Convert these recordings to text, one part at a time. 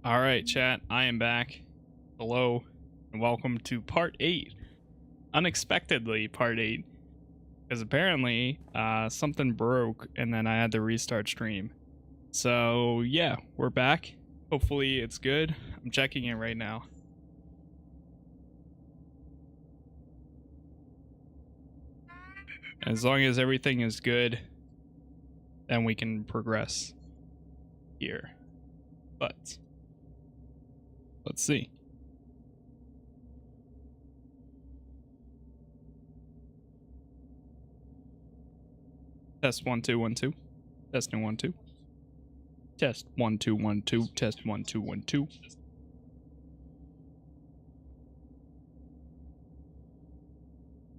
All right, chat, I am back. Hello, and welcome to part 8. Unexpectedly, part 8. Because apparently, something broke, and then I had to restart stream. So, yeah, we're back. Hopefully it's good. I'm checking it right now. As long as everything is good, then we can progress here. But let's see. Test 1 2 1 2. Testing 1 2. Test 1 2 1 2. Test 1 2 1 2.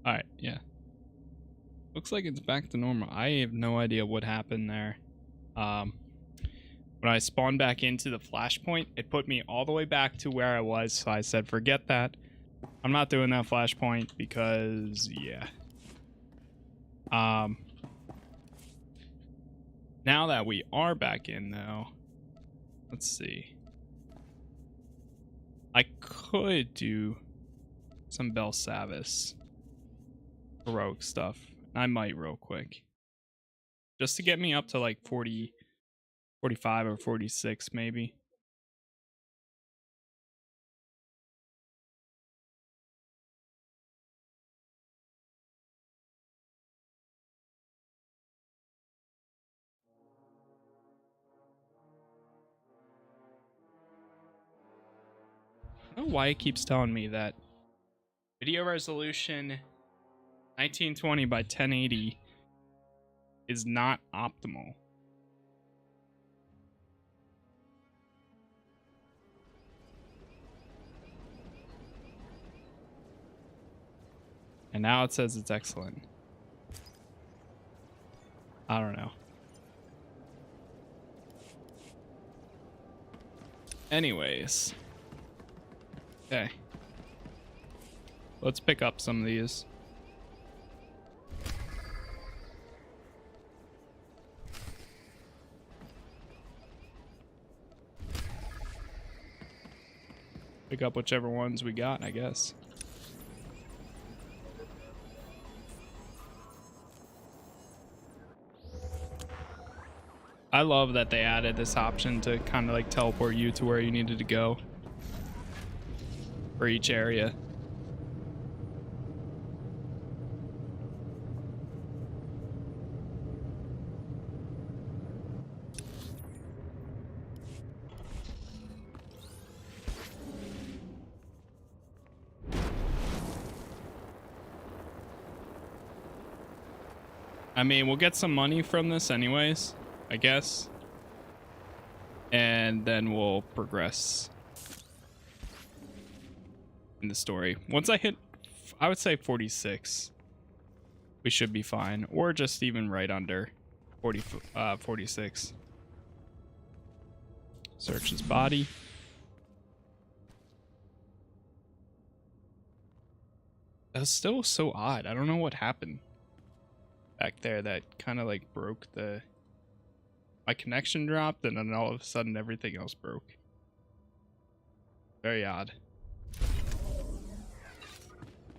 All right, yeah. Looks like it's back to normal. I have no idea what happened there. When I spawned back into the flashpoint, it put me all the way back to where I was. So I said, forget that. I'm not doing that flashpoint because, yeah. Now that we are back in, though, let's see. I could do some Bel Savis heroic stuff. I might real quick. Just to get me up to like 40, 45 or 46 maybe. I don't know why it keeps telling me that video resolution 1920 by 1080 is not optimal. And now it says it's excellent. I don't know. Anyways. Okay. Let's pick up some of these. Pick up whichever ones we got, I guess. I love that they added this option to kind of like teleport you to where you needed to go for each area. I mean, we'll get some money from this anyways, I guess. And then we'll progress in the story. Once I hit, I would say 46, we should be fine. Or just even right under 46. Search his body. That was still so odd. I don't know what happened back there that kind of like broke my connection dropped, and then all of a sudden everything else broke. Very odd.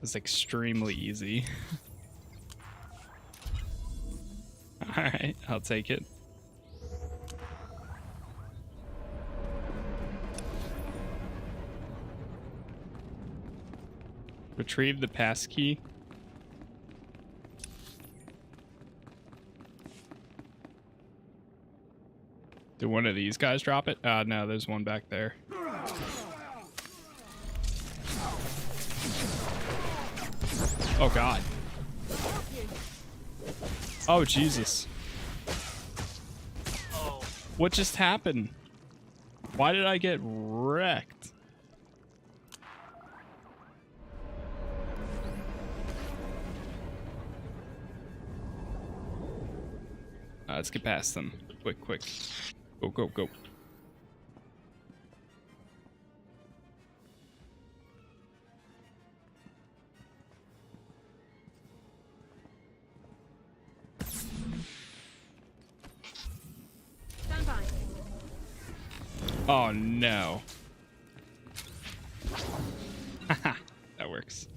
It's extremely easy. Alright, I'll take it. Retrieve the passkey. Did one of these guys drop it? No, there's one back there. Oh god. Oh Jesus. What just happened? Why did I get wrecked? Let's get past them. Quick, quick. Go, go, go. Stand by. Oh no. Haha, that works.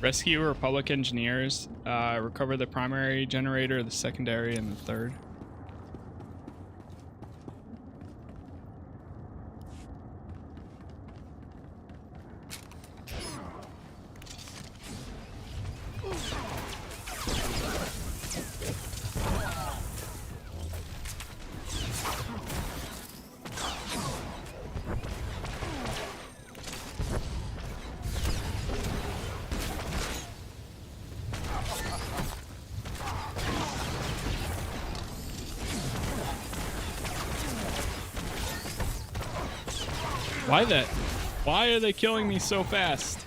Rescue Republic engineers, recover the primary generator, the secondary, and the third. Why are they killing me so fast?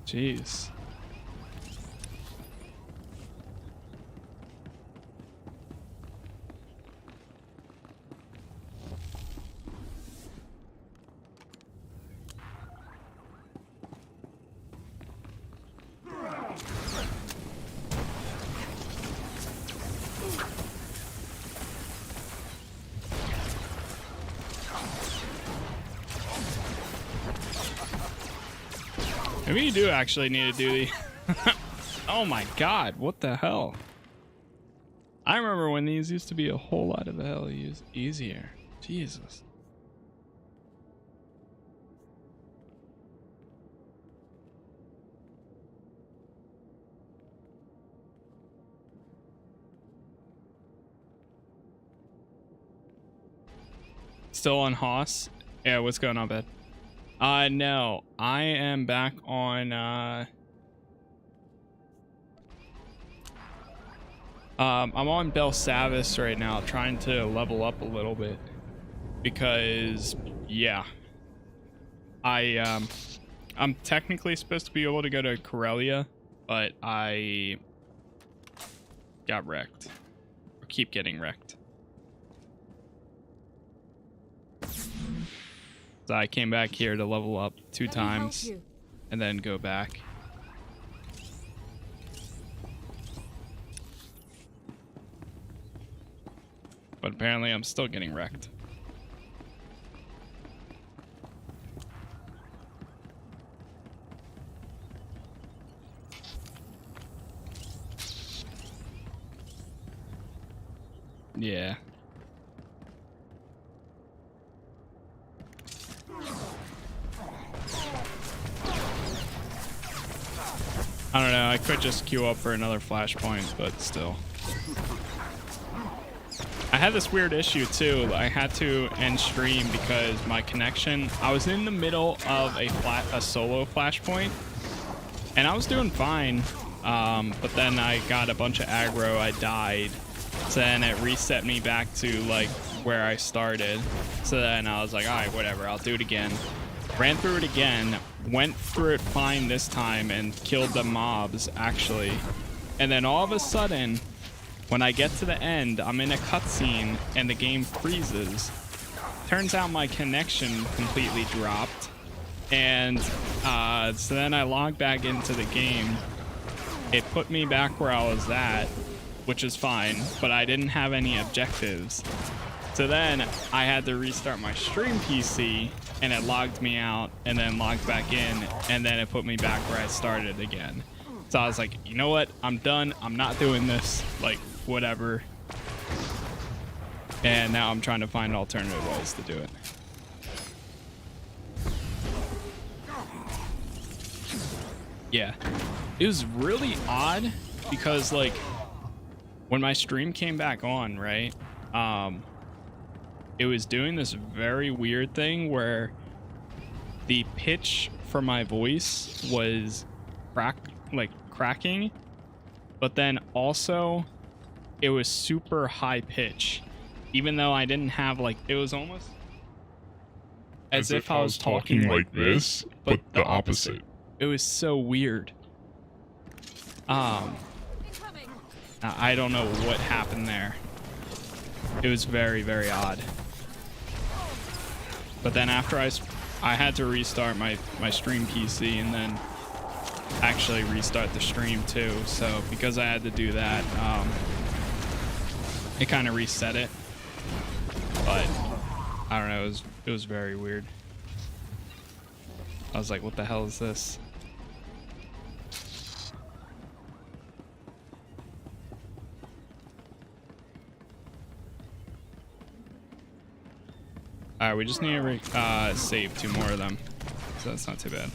Jeez. Maybe you do actually need to do the... Oh my god, what the hell? I remember when these used to be a whole lot of the hell easier. Jesus. Still on Haas? Yeah, what's going on, bud? No, I am back on, I'm on Belsavis right now, trying to level up a little bit, because, yeah, I'm technically supposed to be able to go to Corellia, but I got wrecked, or keep getting wrecked. So I came back here to level up 2 times and then go back. But apparently I'm still getting wrecked. Yeah. I don't know, I could just queue up for another flashpoint, but still. I had this weird issue too. I had to end stream because my connection, I was in the middle of a solo flashpoint and I was doing fine. But then I got a bunch of aggro, I died. So then it reset me back to like where I started. So then I was like, all right, whatever, I'll do it again. Ran through it again, went through it fine this time and killed the mobs actually. And then all of a sudden, when I get to the end, I'm in a cutscene and the game freezes. Turns out my connection completely dropped. And so then I logged back into the game. It put me back where I was at, which is fine, but I didn't have any objectives. So then I had to restart my stream PC and it logged me out and then logged back in and then it put me back where I started again. So I was like, you know what? I'm done. I'm not doing this. Like, whatever. And now I'm trying to find alternative ways to do it. Yeah. It was really odd because like when my stream came back on, right? it was doing this very weird thing where the pitch for my voice was cracking, but then also it was super high pitch, even though I didn't have like, it was almost as if I was talking like this, but the opposite. It was so weird. I don't know what happened there. It was very, very odd. But then after I had to restart my stream PC and then actually restart the stream too. So because I had to do that, it kind of reset it. But I don't know, it was very weird. I was like, what the hell is this? Alright, we just need to save 2 more of them, so that's not too bad.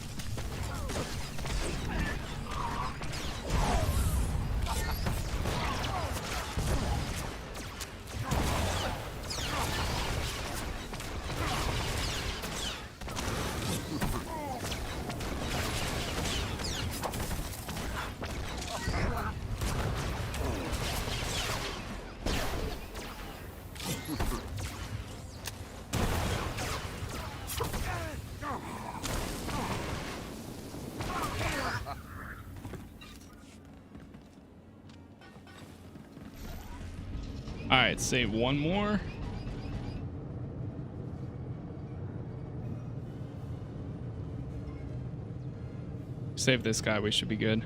Alright, save 1 more. Save this guy, we should be good.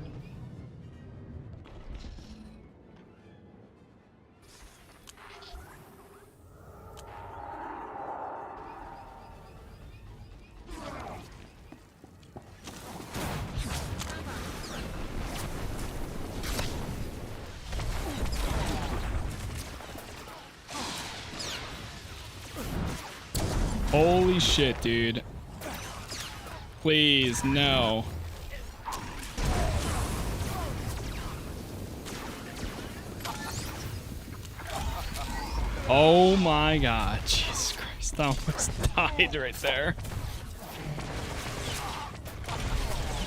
Holy shit, dude. Please, no. Oh my god. Jesus Christ, I almost died right there.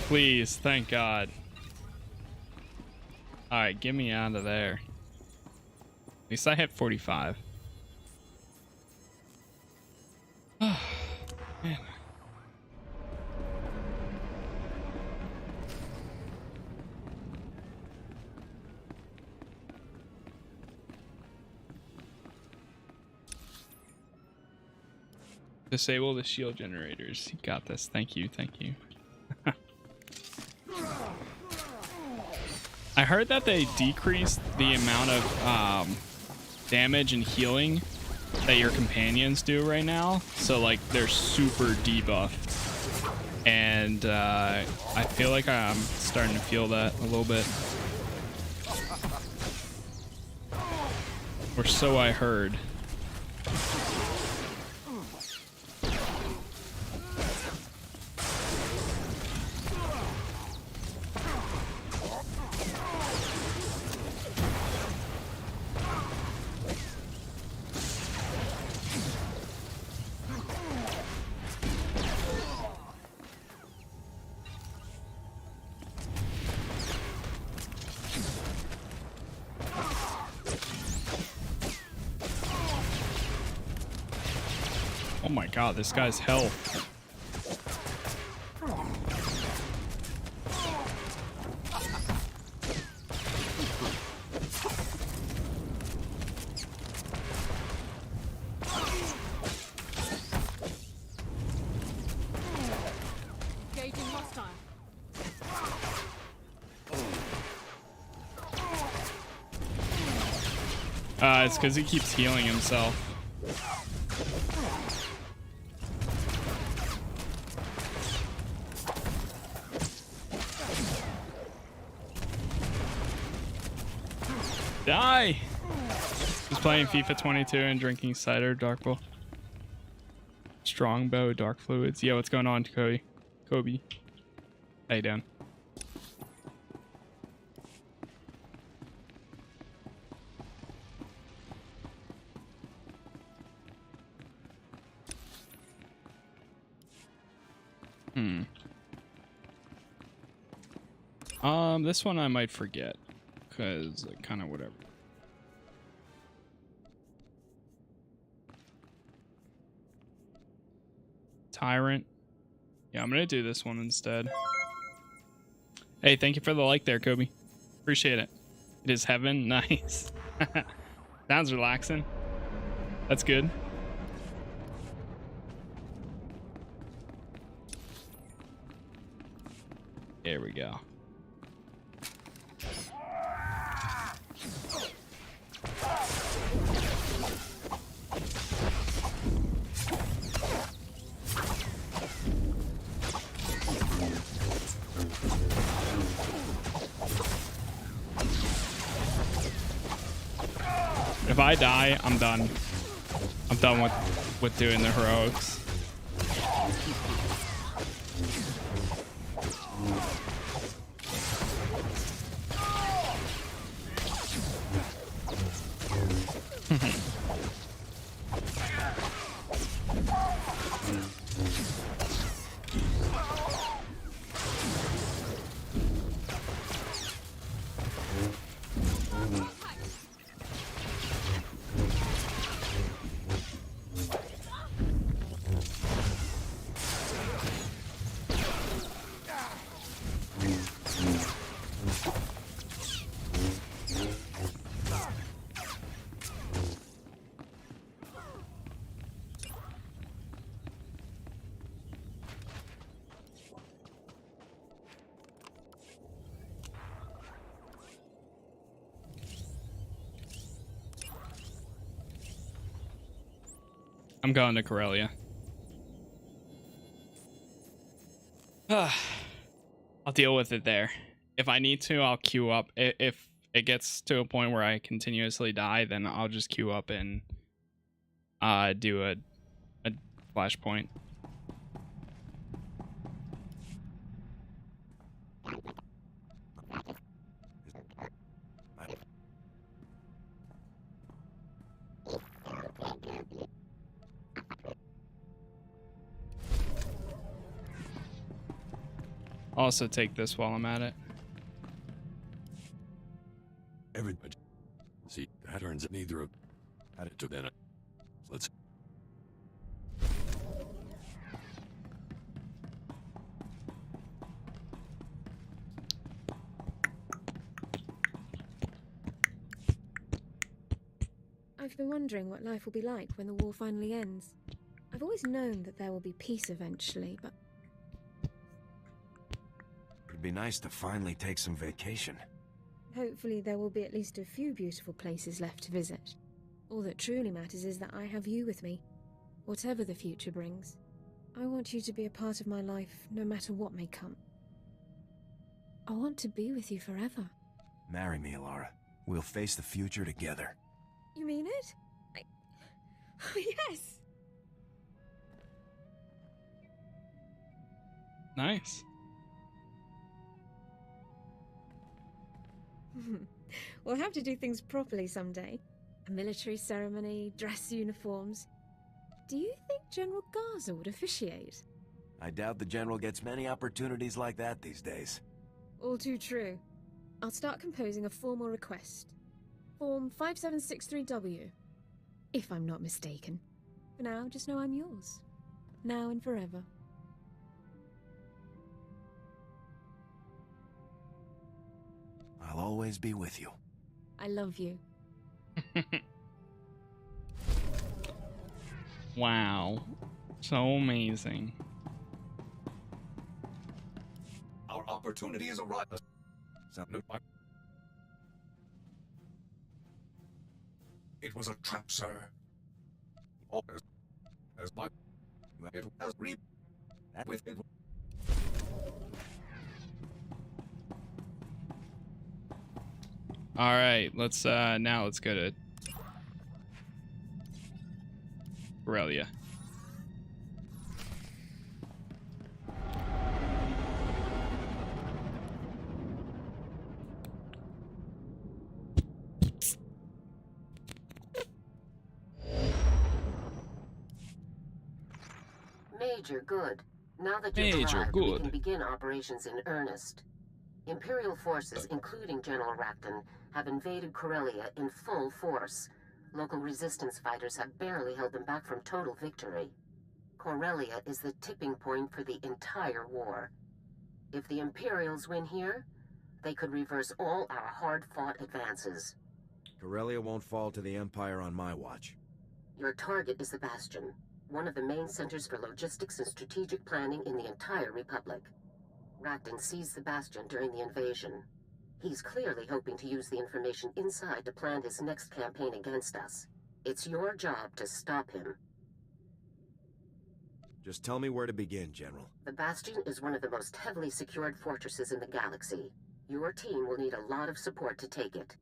Please, thank God. Alright, get me out of there. At least I hit 45. Oh, man. Disable the shield generators. You got this. Thank you. Thank you. I heard that they decreased the amount of damage and healing that your companions do right now, so like they're super debuffed, and I feel like I'm starting to feel that a little bit, or so I heard. Oh my god, this guy's health. It's because he keeps healing himself. Die! He's playing FIFA 22 and drinking cider, Dark Bull. Strongbow, Dark Fluids. Yeah, what's going on, Kobe? Kobe. How you doing? This one I might forget, because kind of whatever. Tyrant. Yeah, I'm gonna do this one instead. Hey, thank you for the like there, Kobe. Appreciate it. It is heaven. Nice. Sounds relaxing. That's good. There we go. If I die, I'm done. I'm done with doing the heroics. I'm going to Corellia. I'll deal with it there. If I need to, I'll queue up. If it gets to a point where I continuously die, then I'll just queue up and do a flashpoint. Also take this while I'm at it. Everybody see patterns that neither of had it to then. Let's I've been wondering what life will be like when the war finally ends. I've always known that there will be peace eventually, but It'd be nice to finally take some vacation. hopefully there will be at least a few beautiful places left to visit. All that truly matters is that I have you with me, whatever the future brings. I want you to be a part of my life, no matter what may come. I want to be with you forever. Marry me, Alara. We'll face the future together. You mean it? Oh, yes! Nice. We'll have to do things properly someday. A military ceremony, dress uniforms. Do you think General Garza would officiate? I doubt the General gets many opportunities like that these days. All too true. I'll start composing a formal request. Form 5763W. If I'm not mistaken. For now, just know I'm yours. Now and forever. I'll always be with you. I love you. Wow. So amazing. our opportunity is arrived. It was a trap, sir. As my it has with it. All right, let's now let's go to Corellia. Major, good. Now that you've Major, arrived, good. we can begin operations in earnest. Imperial forces, including General Rockton, have invaded Corellia in full force. Local resistance fighters have barely held them back from total victory. Corellia is the tipping point for the entire war. If the Imperials win here, they could reverse all our hard-fought advances. Corellia won't fall to the Empire on my watch. Your target is the Bastion, one of the main centers for logistics and strategic planning in the entire Republic. Rockton seized the Bastion during the invasion. He's clearly hoping to use the information inside to plan his next campaign against us. It's your job to stop him. Just tell me where to begin, General. The Bastion is one of the most heavily secured fortresses in the galaxy. Your team will need a lot of support to take it.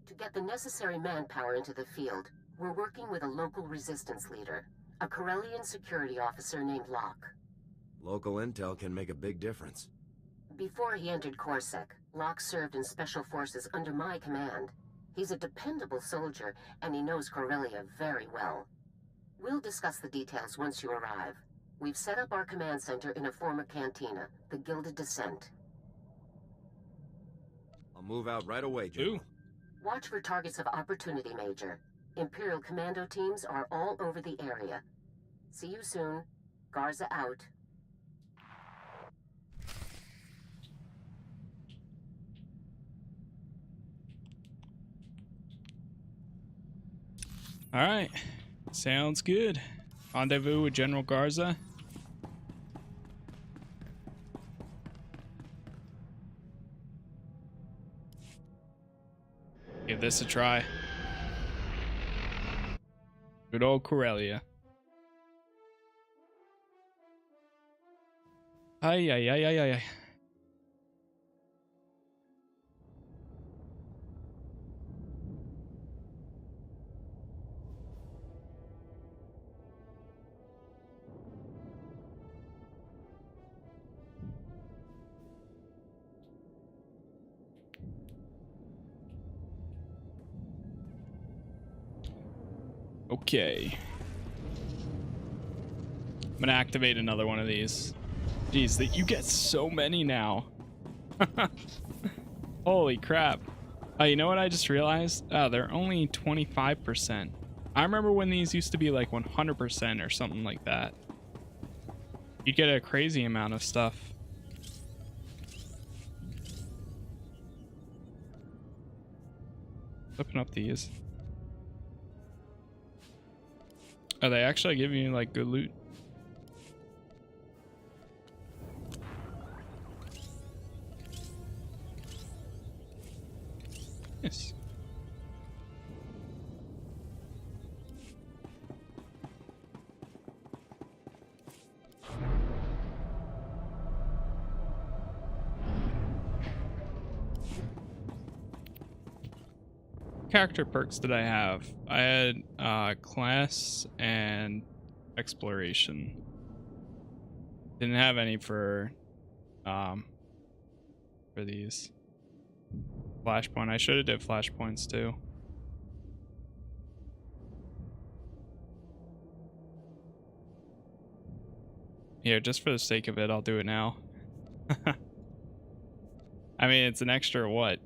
To get the necessary manpower into the field, we're working with a local resistance leader, a Corellian security officer named Locke. Local intel can make a big difference. Before he entered Coruscant, Locke served in special forces under my command. He's a dependable soldier, and he knows Corellia very well. We'll discuss the details once you arrive. We've set up our command center in a former cantina, the Gilded Descent. I'll move out right away, General. Ooh. Watch for targets of opportunity, Major. Imperial commando teams are all over the area. See you soon. Garza out. All right, sounds good. Rendezvous with General Garza. Give this a try. Good old Corellia. Ay, ay, ay, ay, ay. Okay. I'm gonna activate another one of these. Jeez, that you get so many now. Holy crap. Oh, you know what I just realized? Oh, they're only 25%. I remember when these used to be like 100% or something like that. You get a crazy amount of stuff. Open up these. Are they actually giving you like good loot? Yes. Character perks did I have? I had class and exploration. Didn't have any for these. Flashpoint. I should have did flashpoints too. Here, just for the sake of it, I'll do it now. I mean, it's an extra what?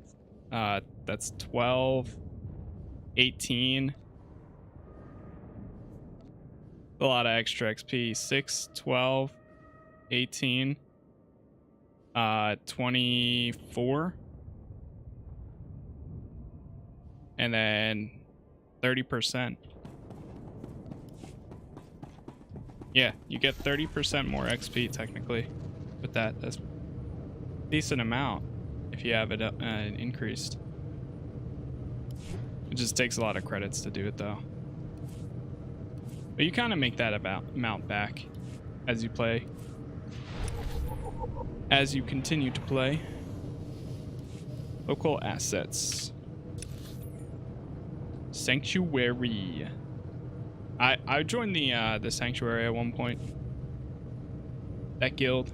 That's 12, 18. A lot of extra XP. 6, 12, 18, 24. And then 30%. Yeah, you get 30% more XP technically with that. That's a decent amount if you have it increased. It just takes a lot of credits to do it though. But you kind of make that amount back as you play. As you continue to play. Local assets. Sanctuary. I joined the Sanctuary at one point. That guild.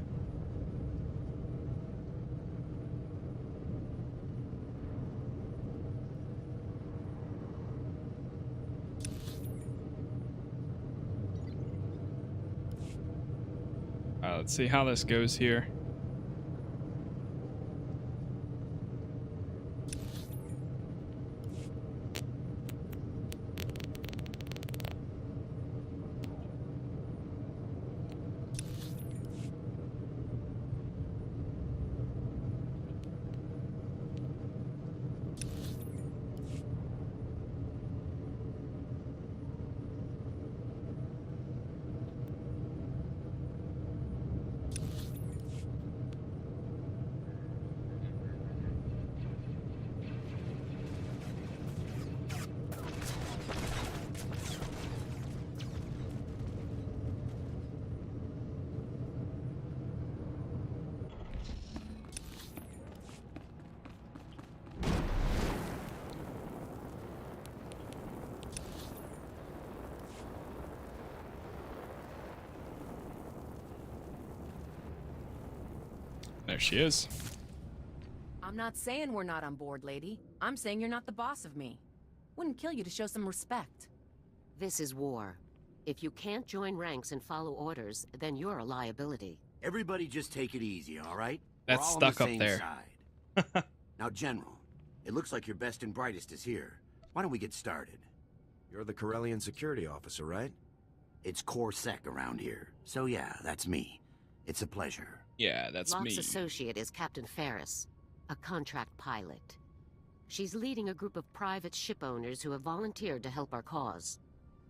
Let's see how this goes here. there she is. I'm not saying we're not on board, lady. I'm saying you're not the boss of me. Wouldn't kill you to show some respect. This is war. If you can't join ranks and follow orders, then you're a liability. Everybody just take it easy, all right? That's We're all stuck on up the same there. Side. Now, General, it looks like your best and brightest is here. Why don't we get started? You're the Corellian security officer, right? It's core sec around here. So yeah, that's me. It's a pleasure. Yeah, that's Locke's me. associate is Captain Ferris, a contract pilot. She's leading a group of private ship owners who have volunteered to help our cause.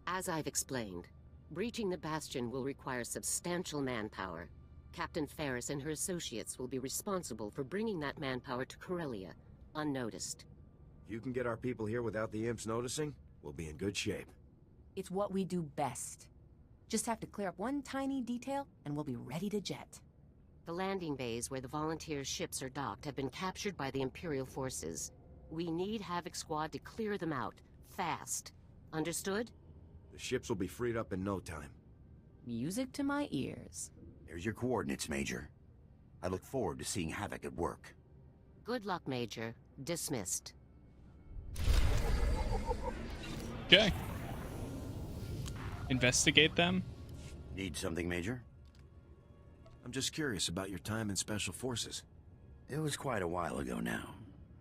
As I've explained, breaching the Bastion will require substantial manpower. Captain Ferris and her associates will be responsible for bringing that manpower to Corellia, unnoticed. If you can get our people here without the imps noticing, we'll be in good shape. It's what we do best. Just have to clear up one tiny detail, and we'll be ready to jet. The landing bays where the volunteers' ships are docked have been captured by the Imperial forces. We need Havoc Squad to clear them out, fast. Understood? The ships will be freed up in no time. Music to my ears. There's your coordinates, Major. I look forward to seeing Havoc at work. Good luck, Major. Dismissed. Okay. Investigate them. Need something, Major? I'm just curious about your time in Special Forces. It was quite a while ago now.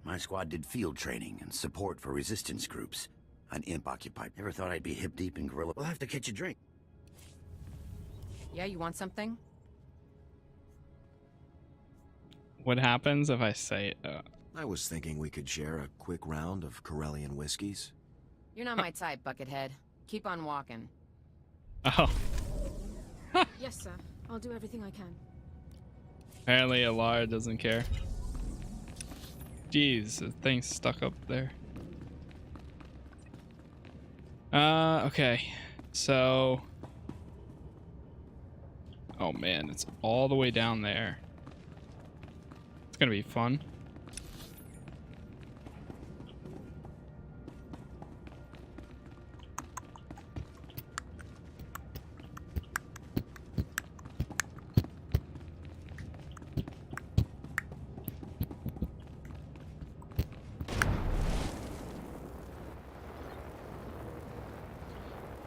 My squad did field training and support for resistance groups. An imp occupied. Never thought I'd be hip-deep in guerrilla. We'll have to catch a drink. Yeah, you want something? What happens if I say I was thinking we could share a quick round of Corellian whiskeys. You're not my type, Buckethead. Keep on walking. Oh, Yes, sir. I'll do everything I can. apparently Alara doesn't care. Jeez, the thing's stuck up there. Okay. So... Oh man, it's all the way down there. It's gonna be fun.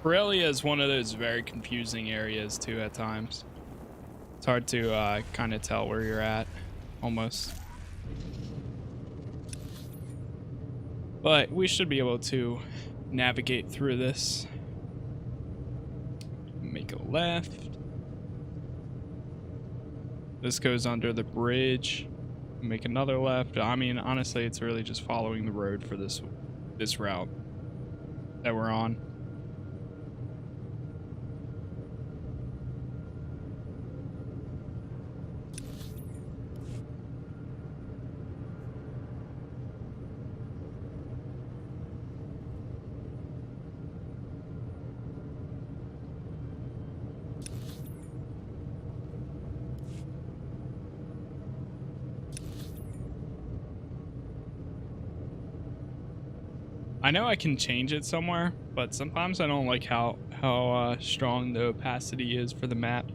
Corellia is one of those very confusing areas too at times. It's hard to kind of tell where you're at, almost. But we should be able to navigate through this. Make a left. This goes under the bridge. Make another left. I mean, honestly, it's really just following the road for this route that we're on. I know I can change it somewhere, but sometimes I don't like how strong the opacity is for the map.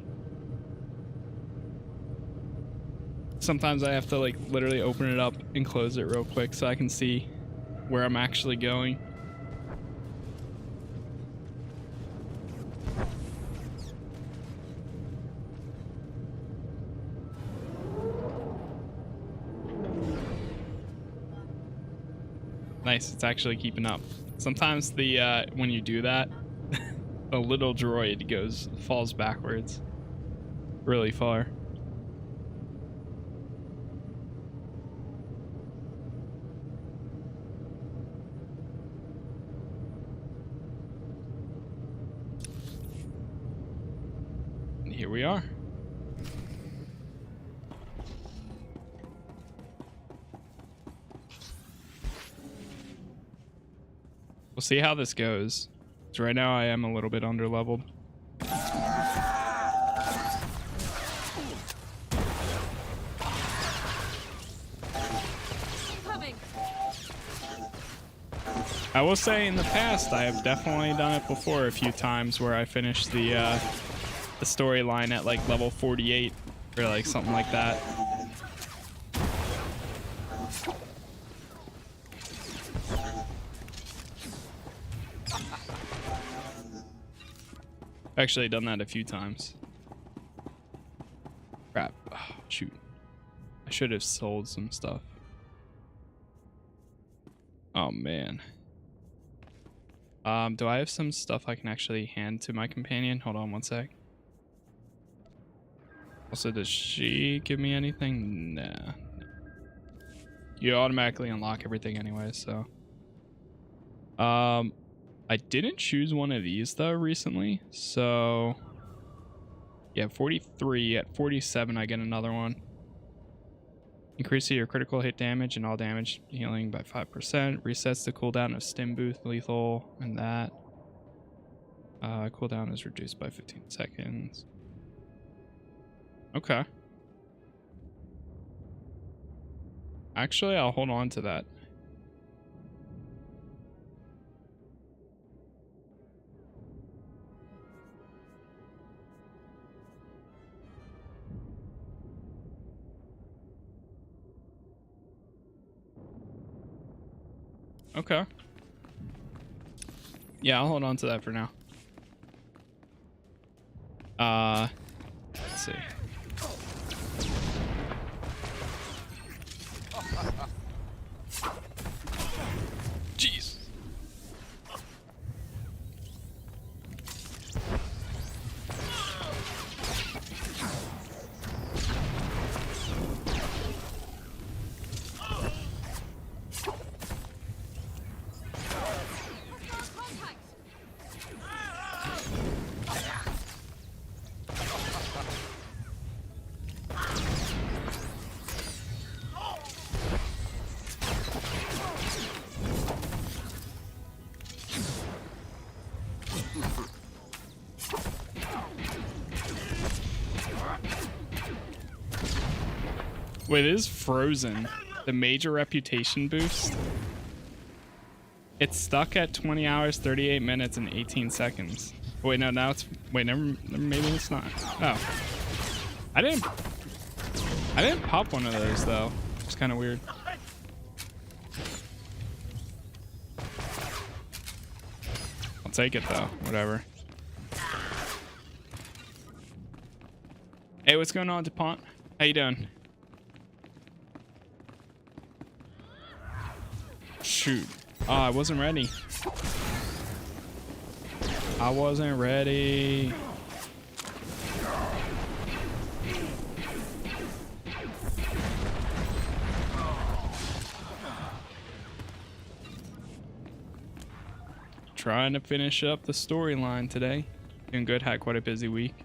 Sometimes I have to like literally open it up and close it real quick so I can see where I'm actually going. Nice, it's actually keeping up. Sometimes the when you do that, the little droid falls backwards really far. And here we are. We'll see how this goes. So right now I am a little bit underleveled. I will say in the past I have definitely done it before a few times where I finished the storyline at like level 48 or like something like that. Actually done that a few times. Crap. Oh, shoot. I should have sold some stuff. Oh man. Do I have some stuff I can actually hand to my companion? Hold on one sec. Also, does she give me anything? Nah. You automatically unlock everything anyway, so. I didn't choose one of these though recently, so yeah, 43. At 47 I get another one. Increases your critical hit damage and all damage healing by 5%. Resets the cooldown of stim boost lethal and that. Cooldown is reduced by 15 seconds. Okay. Actually, I'll hold on to that. Okay. Yeah, I'll hold on to that for now. Let's see. Jeez. Wait, it is frozen. The major reputation boost. It's stuck at 20 hours, 38 minutes, and 18 seconds. Wait, no, now it's... Wait, never, maybe it's not. Oh. I didn't pop one of those, though. It's kind of weird. I'll take it, though. Whatever. Hey, what's going on, DuPont? How you doing? Shoot. Oh, I wasn't ready. I wasn't ready. Trying to finish up the storyline today. Doing good. Had quite a busy week.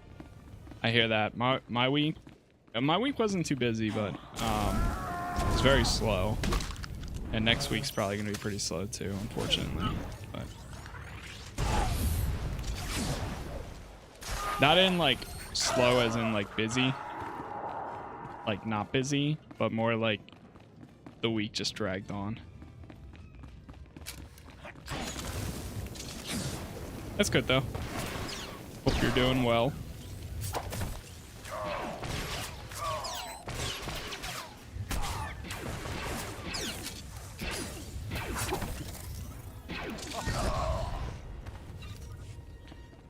I hear that. My week wasn't too busy, but it's very slow. And next week's probably gonna be pretty slow too, unfortunately. But not in like slow as in like busy, like not busy, but more like the week just dragged on. That's good though. Hope you're doing well.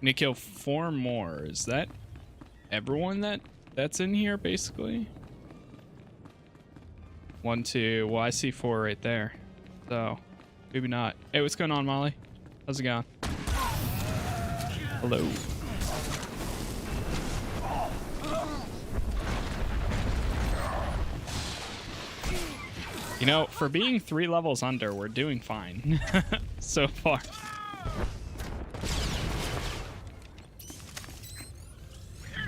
Need to kill 4 more. Is that everyone that's in here basically? 1, 2. Well, I see 4 right there. So maybe not. Hey, what's going on, Molly? How's it going? Hello. You know, for being 3 levels under, we're doing fine so far.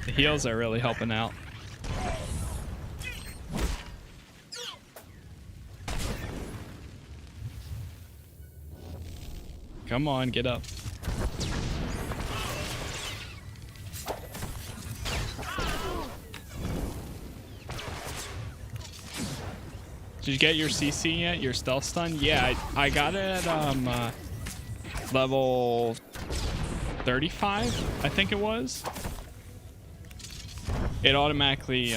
The heals are really helping out. Come on, get up. Did you get your CC yet? Your stealth stun? Yeah, I got it at level 35, I think it was. It automatically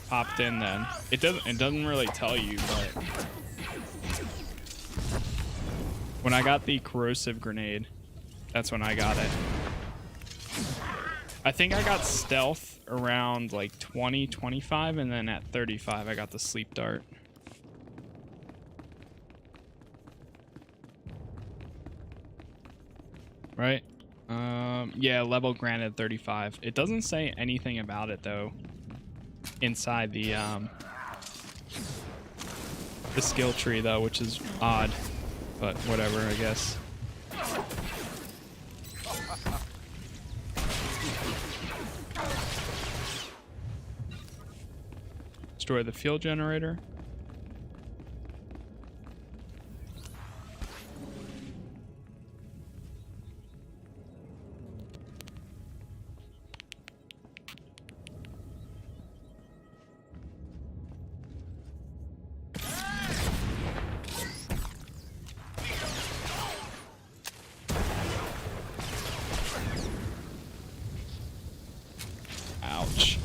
popped in then. It doesn't really tell you, but when I got the corrosive grenade, that's when I got it. I think I got stealth around like 20, 25, and then at 35 I got the sleep dart. Right? Yeah, level granted 35. It doesn't say anything about it though inside the skill tree though, which is odd, but whatever, I guess. Destroy the fuel generator. Ouch.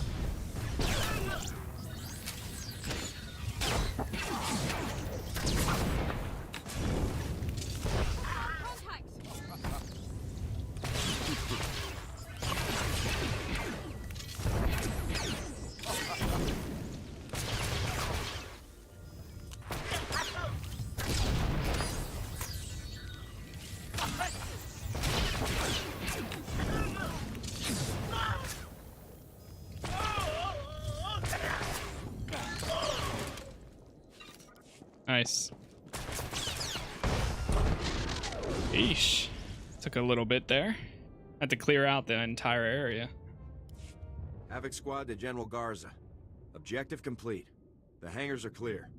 Nice. Eesh. Took a little bit there. Had to clear out the entire area. Havoc Squad to General Garza. Objective complete. The hangars are clear.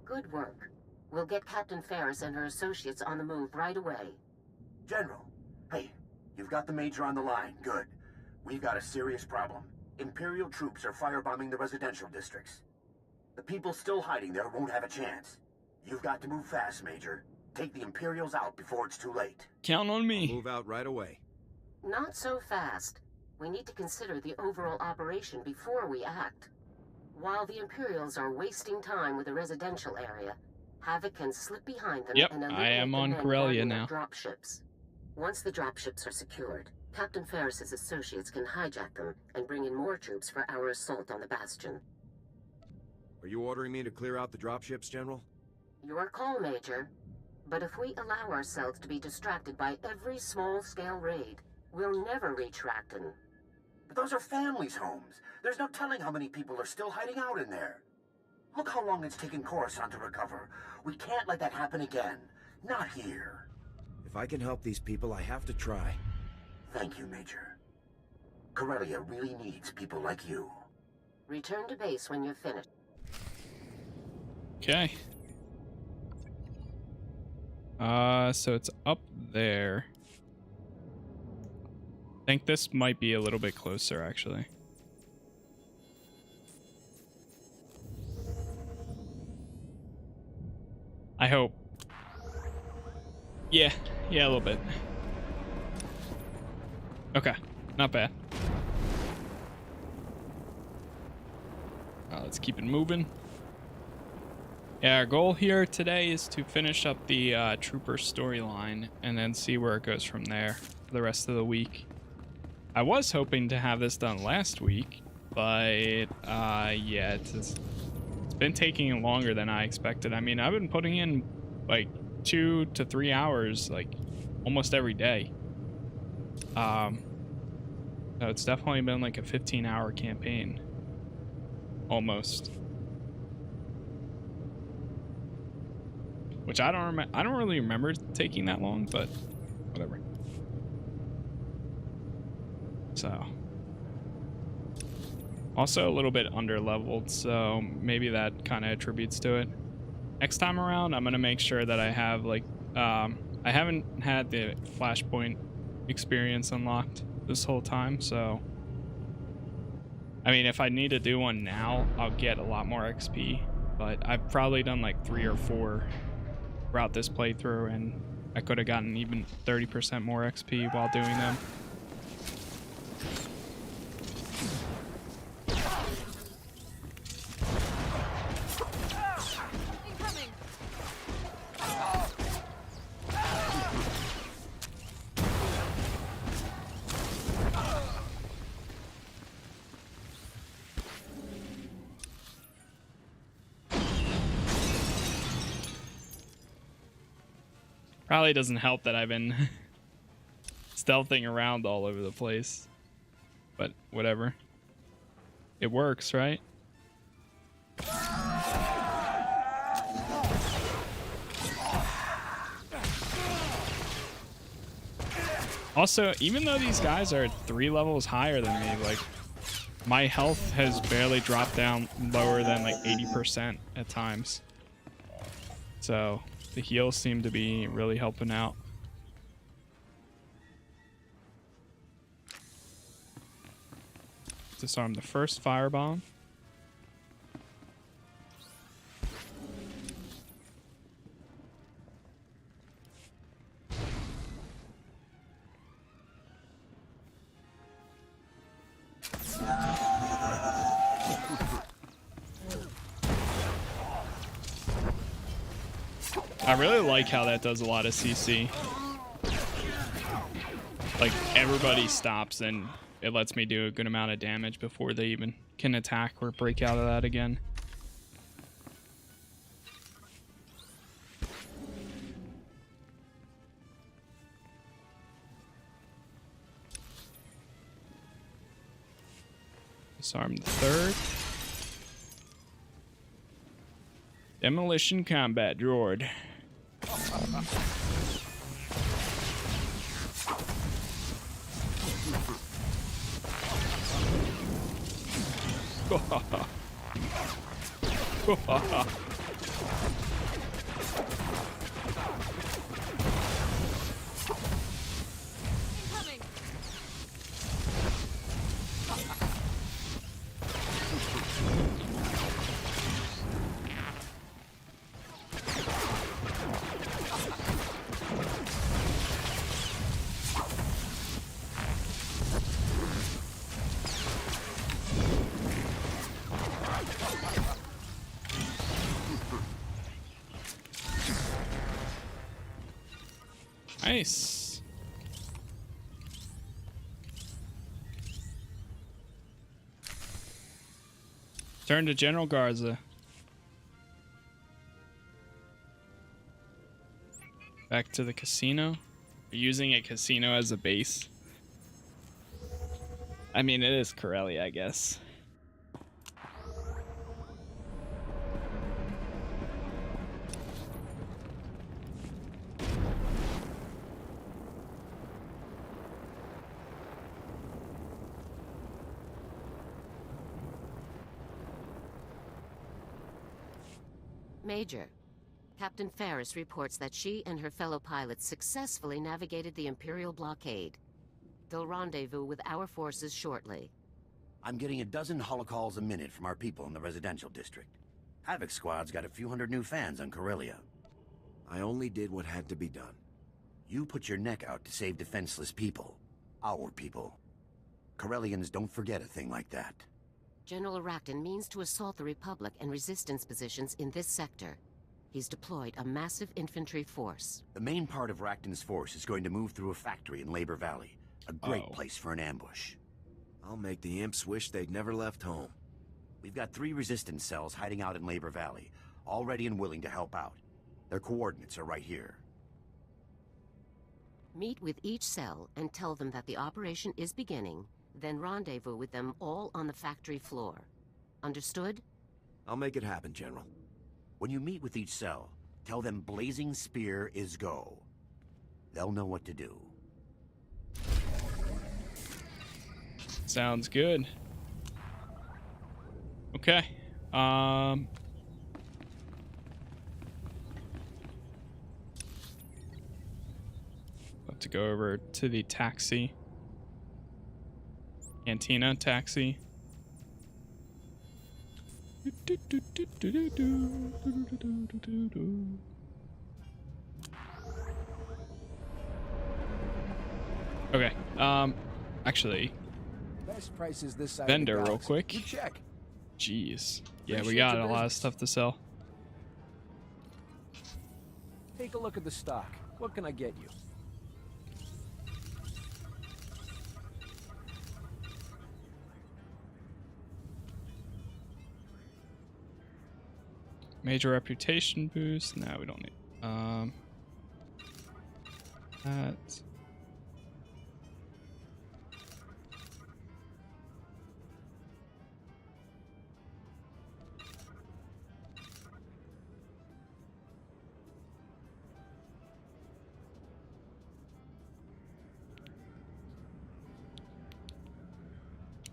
Good work. We'll get Captain Ferris and her associates on the move right away. General, hey, you've got the Major on the line. Good. We've got a serious problem. Imperial troops are firebombing the residential districts. The people still hiding there won't have a chance. You've got to move fast, Major. Take the Imperials out before it's too late. Count on me. I'll move out right away. Not so fast. We need to consider the overall operation before we act. While the Imperials are wasting time with the residential area, Havoc can slip behind them Yep, and I eliminate am the on men Corellia guarding now. their dropships. Once the dropships are secured, Captain Ferris's associates can hijack them and bring in more troops for our assault on the Bastion. Are you ordering me to clear out the dropships, General? Your call, Major. But if we allow ourselves to be distracted by every small-scale raid, we'll never reach Rockton. But those are families' homes. There's no telling how many people are still hiding out in there. Look how long it's taken Coruscant to recover. We can't let that happen again. Not here. If I can help these people, I have to try. Thank you, Major. Corellia really needs people like you. Return to base when you're finished. Okay. So it's up there. I think this might be a little bit closer, actually. I hope. Yeah, a little bit. Okay, not bad. Let's keep it moving. Yeah, our goal here today is to finish up the Trooper storyline and then see where it goes from there for the rest of the week. I was hoping to have this done last week, but yeah, it's been taking longer than I expected. I mean, I've been putting in like 2 to 3 hours like almost every day. So it's definitely been like a 15-hour campaign. Almost. Which I don't really remember taking that long, but whatever. So also a little bit under leveled, so maybe that kind of attributes to it. Next time around, I'm gonna make sure that I have like I haven't had the Flashpoint experience unlocked this whole time, so I mean, if I need to do one now, I'll get a lot more XP, but I've probably done like 3 or 4 throughout this playthrough, and I could have gotten even 30% more XP while doing them. Probably doesn't help that I've been stealthing around all over the place. But whatever. It works, right? Also, even though these guys are 3 levels higher than me, like, my health has barely dropped down lower than like 80% at times. So the heals seem to be really helping out. Disarm the first firebomb. I really like how that does a lot of CC. Like, everybody stops and it lets me do a good amount of damage before they even can attack or break out of that again. Disarm the third. Demolition combat droid. Nice. Turn to General Garza. Back to the casino. We're using a casino as a base. I mean, it is Corellia, I guess. Major, Captain Ferris reports that she and her fellow pilots successfully navigated the Imperial blockade. They'll rendezvous with our forces shortly. I'm getting 12 holocalls a minute from our people in the residential district. Havoc Squad's got a few hundred new fans on Corellia. I only did what had to be done. You put your neck out to save defenseless people. Our people. Corellians don't forget a thing like that. General Rockton means to assault the Republic and resistance positions in this sector. He's deployed a massive infantry force. The main part of Rockton's force is going to move through a factory in Labor Valley. A great place for an ambush. I'll make the imps wish they'd never left home. We've got 3 resistance cells hiding out in Labor Valley, all ready and willing to help out. Their coordinates are right here. Meet with each cell and tell them that the operation is beginning, then rendezvous with them all on the factory floor. Understood? I'll make it happen, General. When you meet with each cell, tell them Blazing Spear is go. They'll know what to do. Sounds good. Okay. About to go over to the taxi. Cantina taxi. Okay. Actually, best prices this side vendor of the real galaxy. quick. You check. Jeez. Yeah, we Appreciate got your a lot of business. stuff to sell. Take a look at the stock. What can I get you? Major reputation boost. No, we don't need. That.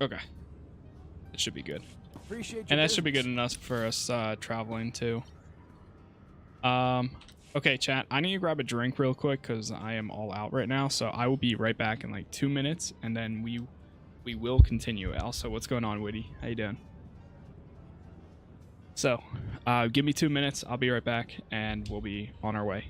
Okay. That should be good. Appreciate your And that should be business. good enough for us traveling too. Okay, chat. I need to grab a drink real quick because I am all out right now. So I will be right back in like 2 minutes, and then we will continue. Also, what's going on, Witty? How you doing? So, give me 2 minutes. I'll be right back, and we'll be on our way.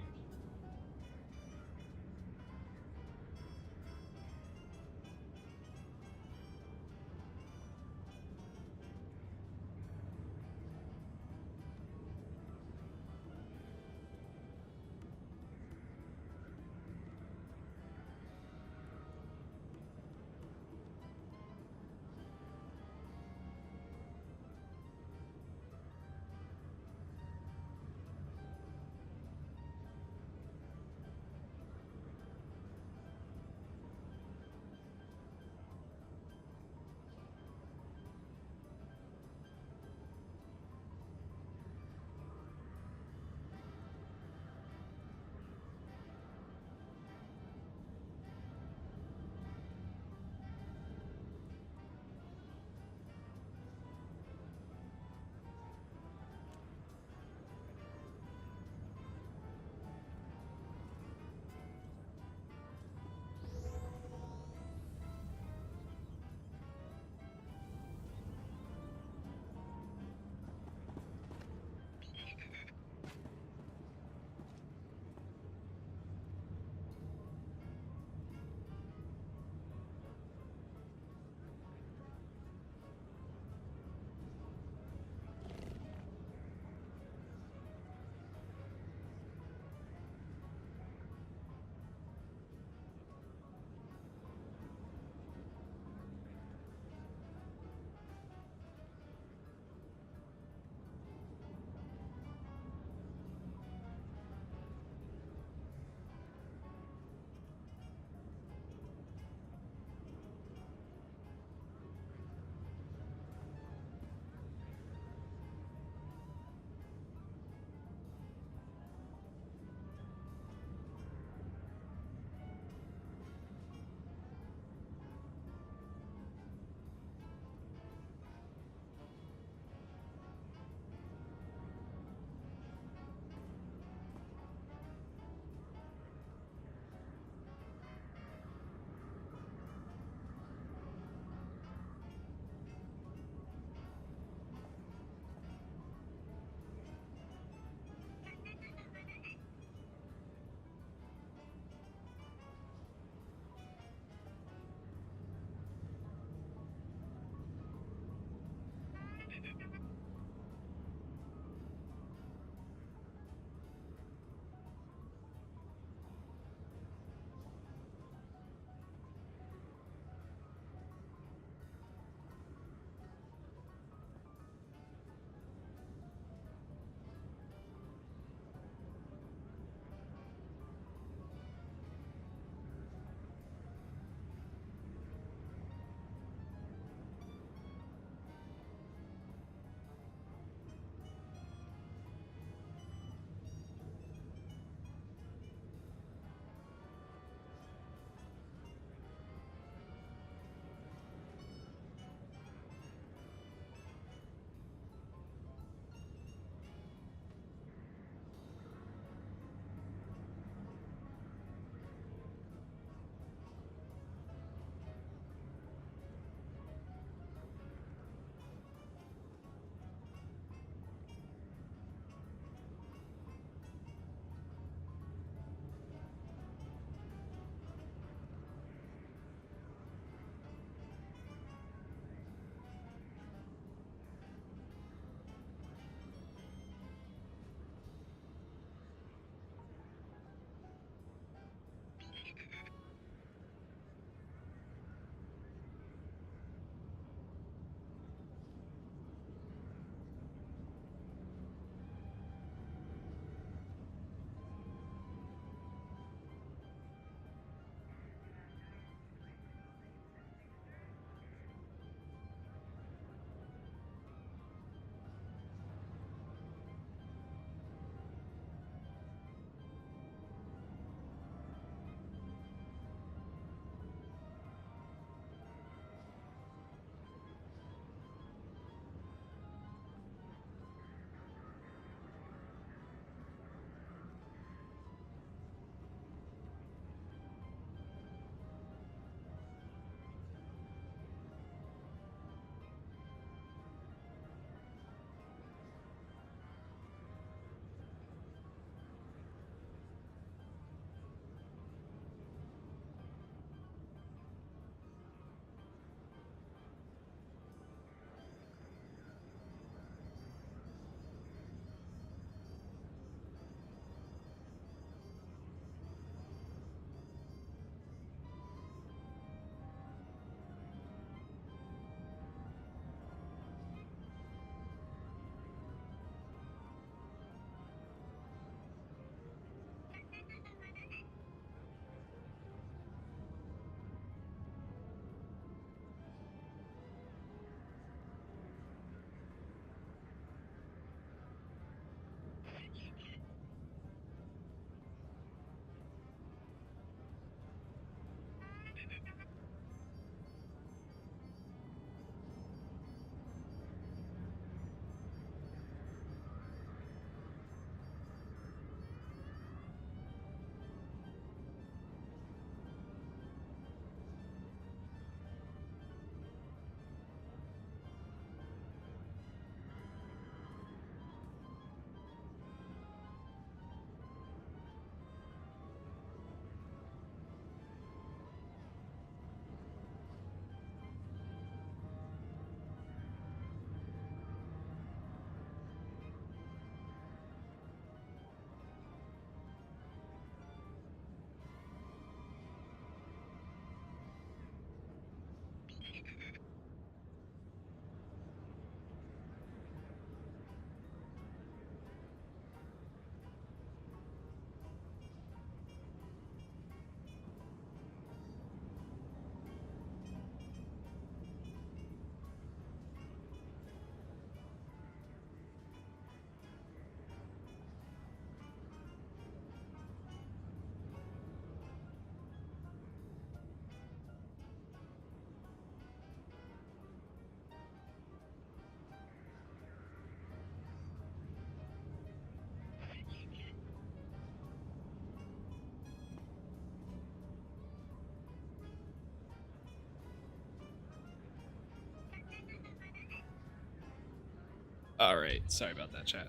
All right, sorry about that, chat.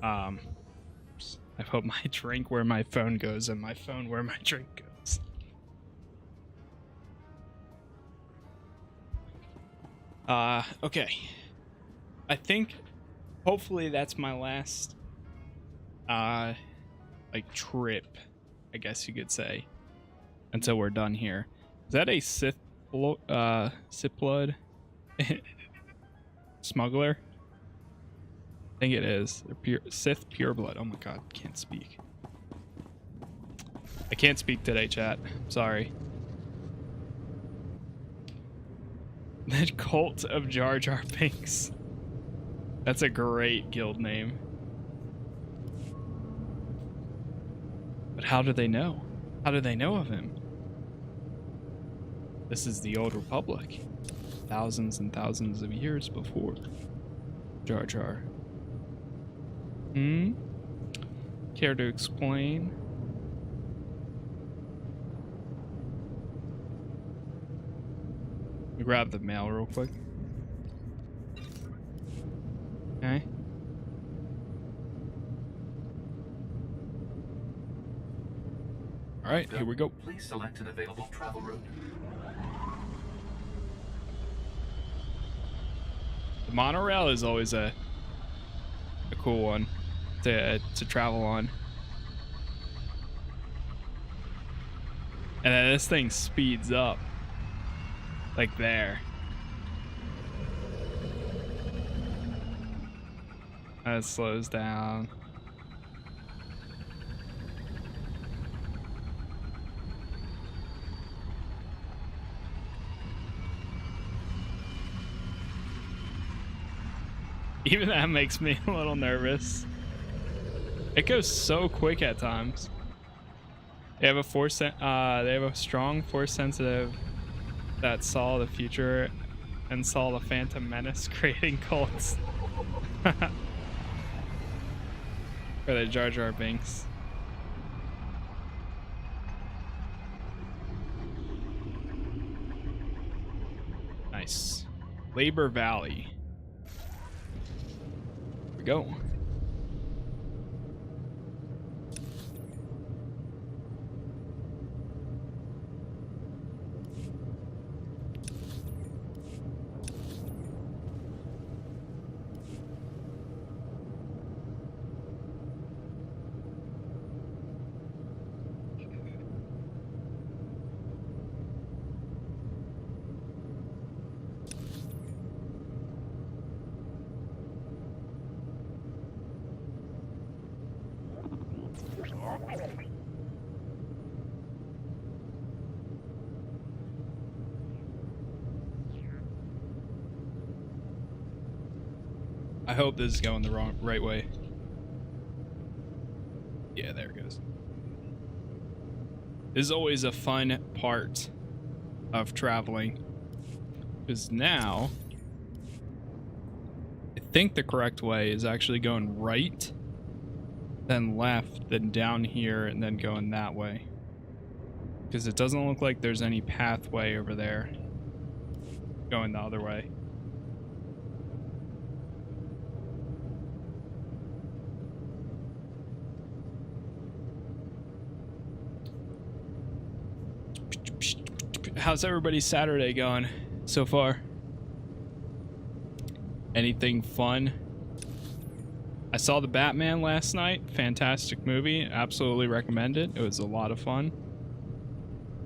I put my drink where my phone goes and my phone where my drink goes. Okay. I think hopefully that's my last like trip, I guess you could say, until we're done here. Is that a Sith blood smuggler? I think it is. They're Sith pureblood. Oh my god, can't speak. I can't speak today, chat. Sorry. The Cult of Jar Jar Binks. That's a great guild name. But how do they know? How do they know of him? This is the Old Republic. Thousands and thousands of years before Jar Jar. Care to explain? Let me grab the mail real quick. Okay. All right, here we go. Please select an available travel route. The monorail is always a cool one to travel on. And then this thing speeds up. Like there. And it slows down. Even that makes me a little nervous. It goes so quick at times. They have a strong force sensitive that saw the future and saw the Phantom Menace creating cults. Or the Jar Jar Binks. Nice. Labor Valley. Here we go. I hope this is going the right way. Yeah, there it goes. This is always a fun part of traveling, because now I think the correct way is actually going right, then left, then down here, and then going that way, because it doesn't look like there's any pathway over there going the other way. How's everybody's Saturday going so far? Anything fun? I saw the Batman last night. Fantastic movie. Absolutely recommend it. It was a lot of fun.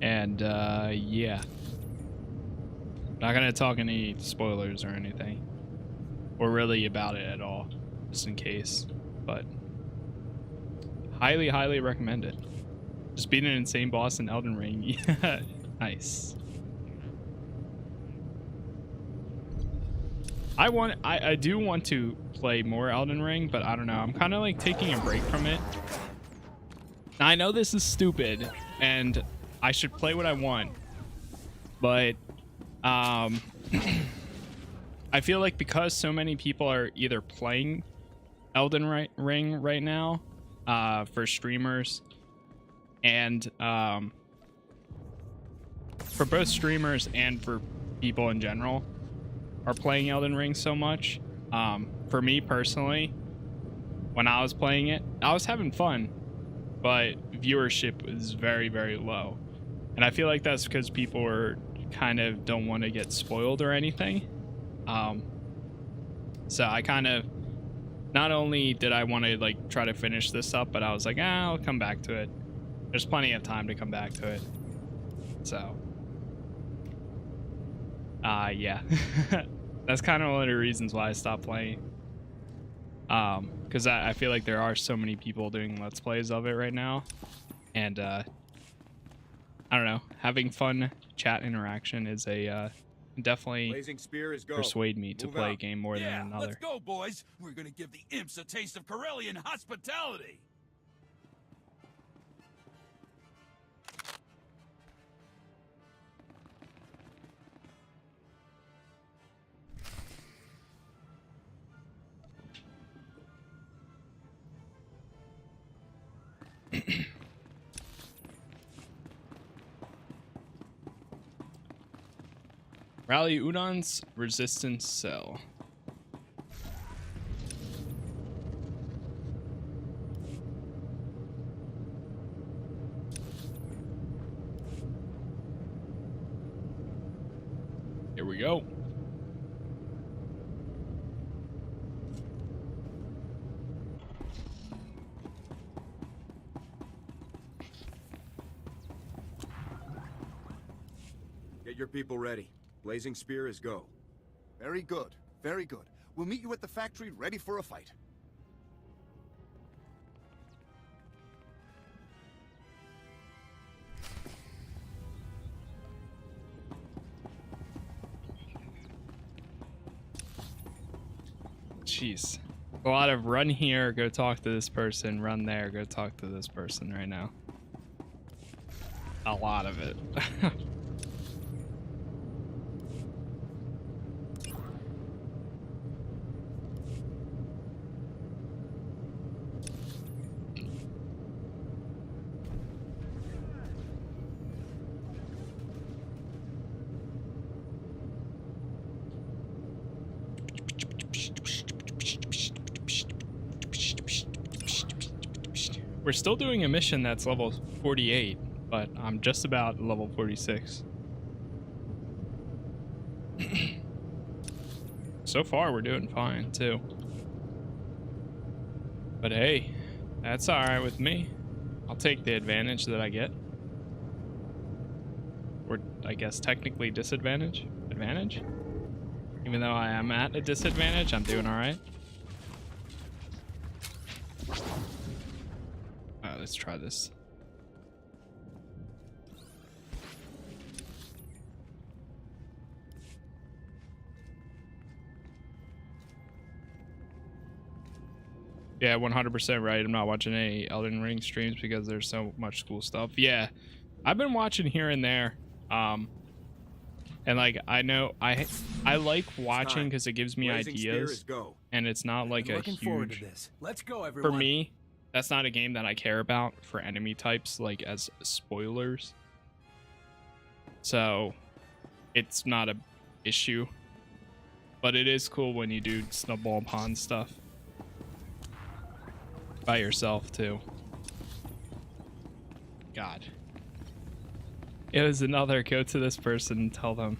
And yeah. Not gonna talk any spoilers or anything. Or really about it at all. Just in case. But highly, highly recommend it. Just beat an insane boss in Elden Ring. Yeah. Nice. I do want to play more Elden Ring, but I don't know. I'm kind of like taking a break from it. Now, I know this is stupid and I should play what I want, but I feel like because so many people are either playing Elden Ring right now for streamers and for both streamers and for people in general are playing Elden Ring so much, For me personally, when I was playing it, I was having fun, but viewership was very, very low. And I feel like that's because people are kind of don't want to get spoiled or anything. So I kind of, not only did I want to like try to finish this up, but I was like, I'll come back to it. There's plenty of time to come back to it. So, yeah, that's kind of one of the reasons why I stopped playing. Because I feel like there are so many people doing Let's Plays of it right now. And, I don't know, having fun chat interaction is a, definitely Blazing spear is go. persuade me to Move play out. a game more than another. Let's go, boys. We're gonna give the imps a taste of Corellian hospitality. Rally Udon's resistance cell. Here we go. Get your people ready. Blazing spear is go. Very good. Very good. We'll meet you at the factory ready for a fight. Jeez. A lot of run here, go talk to this person, run there, go talk to this person right now. A lot of it. We're still doing a mission that's level 48, but I'm just about level 46. So far, we're doing fine, too. But hey, that's alright with me. I'll take the advantage that I get. Or, I guess, technically disadvantage? Advantage? Even though I am at a disadvantage, I'm doing alright. Alright, let's try this. Yeah, 100% right. I'm not watching any Elden Ring streams because there's so much cool stuff. Yeah, I've been watching here and there. And like, I know I like watching because it gives me ideas, and it's not like a Looking forward to huge. this. Let's go, everyone. For me, that's not a game that I care about for enemy types, like as spoilers. So, it's not a issue. But it is cool when you do stumble upon stuff by yourself too. God. It was another go to this person and tell them.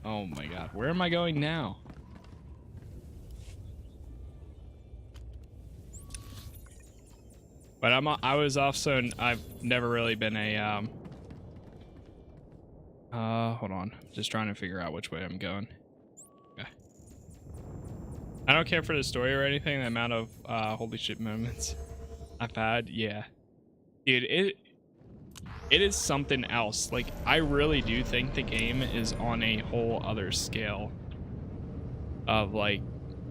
Oh my god, where am I going now? But I was also, I've never really been a, hold on. Just trying to figure out which way I'm going. Okay. I don't care for the story or anything, the amount of, holy shit moments I've had, yeah. Dude, it is something else. Like, I really do think the game is on a whole other scale of, like,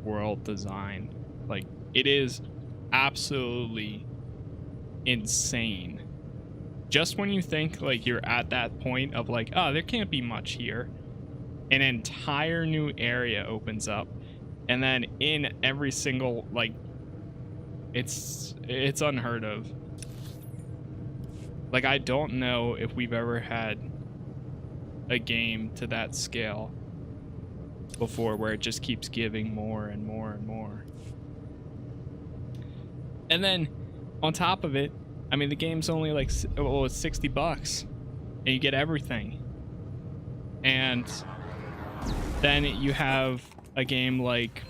world design. Like, it is absolutely insane. Just when you think, like, you're at that point of, like, oh, there can't be much here, an entire new area opens up. And then in every single, like, it's unheard of. Like, I don't know if we've ever had a game to that scale before, where it just keeps giving more and more and more. And then on top of it, I mean, the game's only like, well, it's $60 and you get everything. And then you have a game like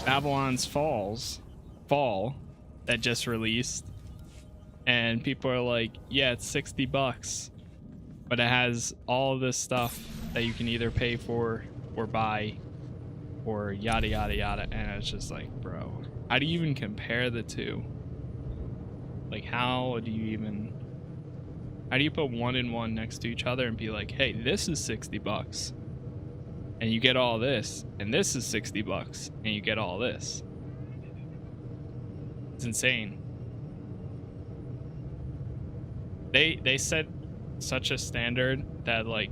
Babylon's Fall that just released, and people are like, yeah, it's $60, but it has all this stuff that you can either pay for or buy or yada yada yada. And it's just like, bro, how do you even compare the two? Like, how do you put one and one next to each other and be like, hey, this is $60 and you get all this, and this is $60 and you get all this? It's insane. They set such a standard that, like,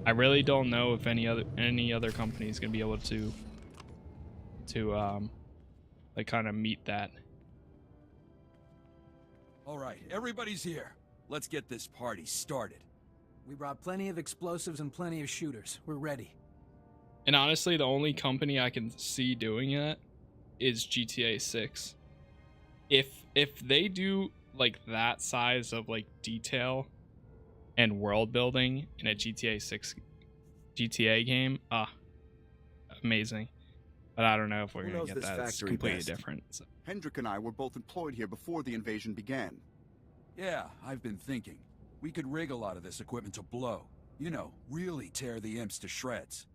I really don't know if any other company is gonna be able to like kind of meet that. All right, everybody's here. Let's get this party started. We brought plenty of explosives and plenty of shooters. We're ready. And honestly, the only company I can see doing it is GTA 6. If they do like that size of like detail and world building in a GTA game, amazing. But I don't know if we're gonna get that. It's completely different. So. Hendrik and I were both employed here before the invasion began. Yeah, I've been thinking. We could rig a lot of this equipment to blow. You know, really tear the imps to shreds.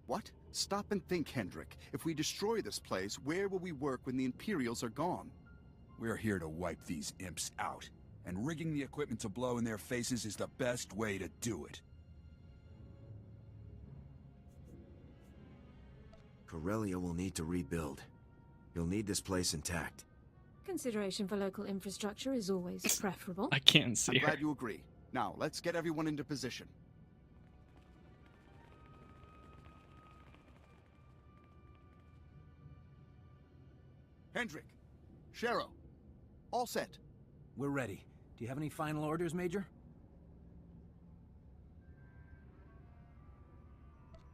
What? Stop and think, Hendrik. If we destroy this place, where will we work when the Imperials are gone? We're here to wipe these imps out, and rigging the equipment to blow in their faces is the best way to do it. Corellia will need to rebuild. You'll need this place intact. Consideration for local infrastructure is always preferable. I can't see I'm her. glad you agree. Now, let's get everyone into position. Hendrik, Shero, all set. We're ready. Do you have any final orders, Major?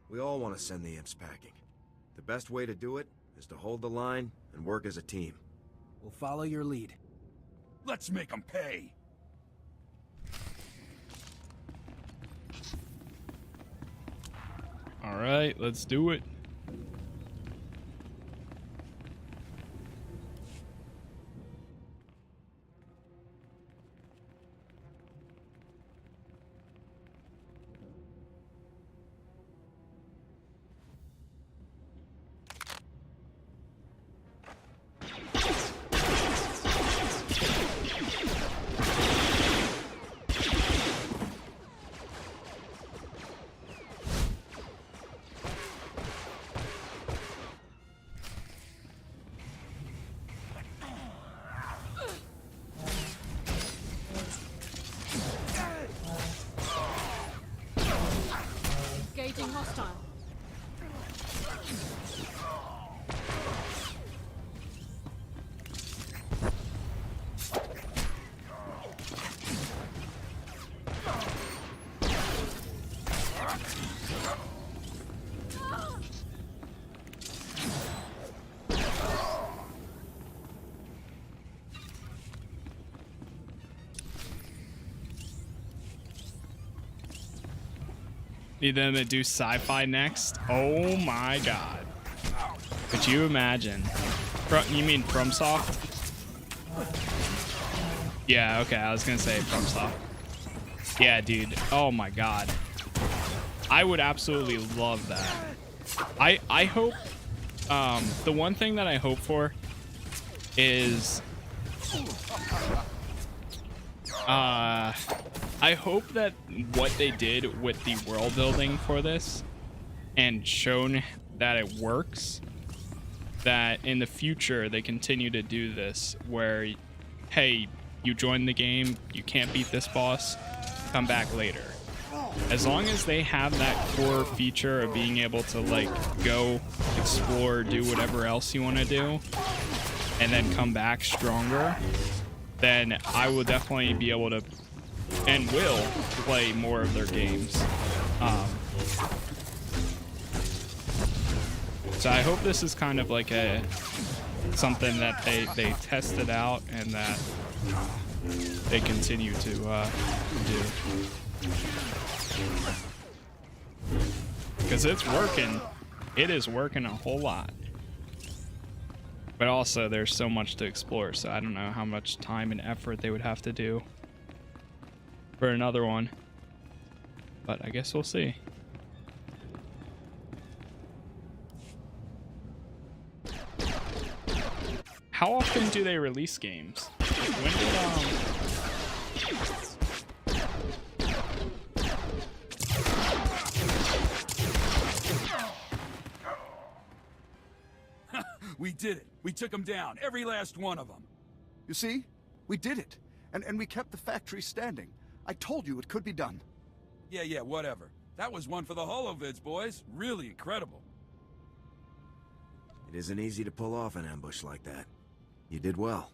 We all want to send the imps packing. The best way to do it is to hold the line and work as a team. We'll follow your lead. Let's make them pay! Alright, let's do it. Engaging hostile. Need them to do sci-fi next? Oh my god. Could you imagine? You mean FromSoft? Yeah, okay, I was gonna say FromSoft. Yeah, dude. Oh my god. I would absolutely love that. I hope, the one thing that I hope for is, I hope that what they did with the world building for this and shown that it works, that in the future they continue to do this where, hey, you join the game, you can't beat this boss, come back later. As long as they have that core feature of being able to like go explore, do whatever else you want to do, and then come back stronger, then I will definitely be able to and will play more of their games. So I hope this is kind of like a something that they tested out and that they continue to do. Because it's working. It is working a whole lot. But also there's so much to explore, so I don't know how much time and effort they would have to do for another one. But I guess we'll see. How often do they release games? Like, when did We did it. We took them down, every last one of them. You see? We did it. And we kept the factory standing. I told you it could be done. Yeah, whatever. That was one for the holovids, boys. Really incredible. It isn't easy to pull off an ambush like that. You did well.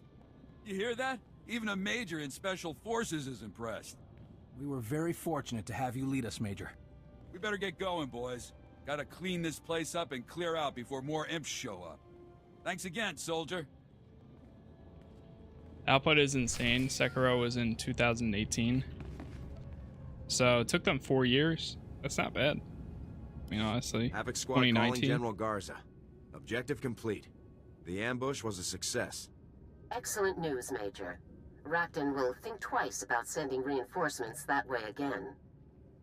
You hear that? Even a major in Special Forces is impressed. We were very fortunate to have you lead us, Major. We better get going, boys. Gotta clean this place up and clear out before more imps show up. Thanks again, soldier. Output is insane. Sekiro was in 2018. So it took them 4 years. That's not bad. I mean, honestly. Havoc Squad calling General Garza. Objective complete. The ambush was a success. Excellent news, Major. Rockton will think twice about sending reinforcements that way again.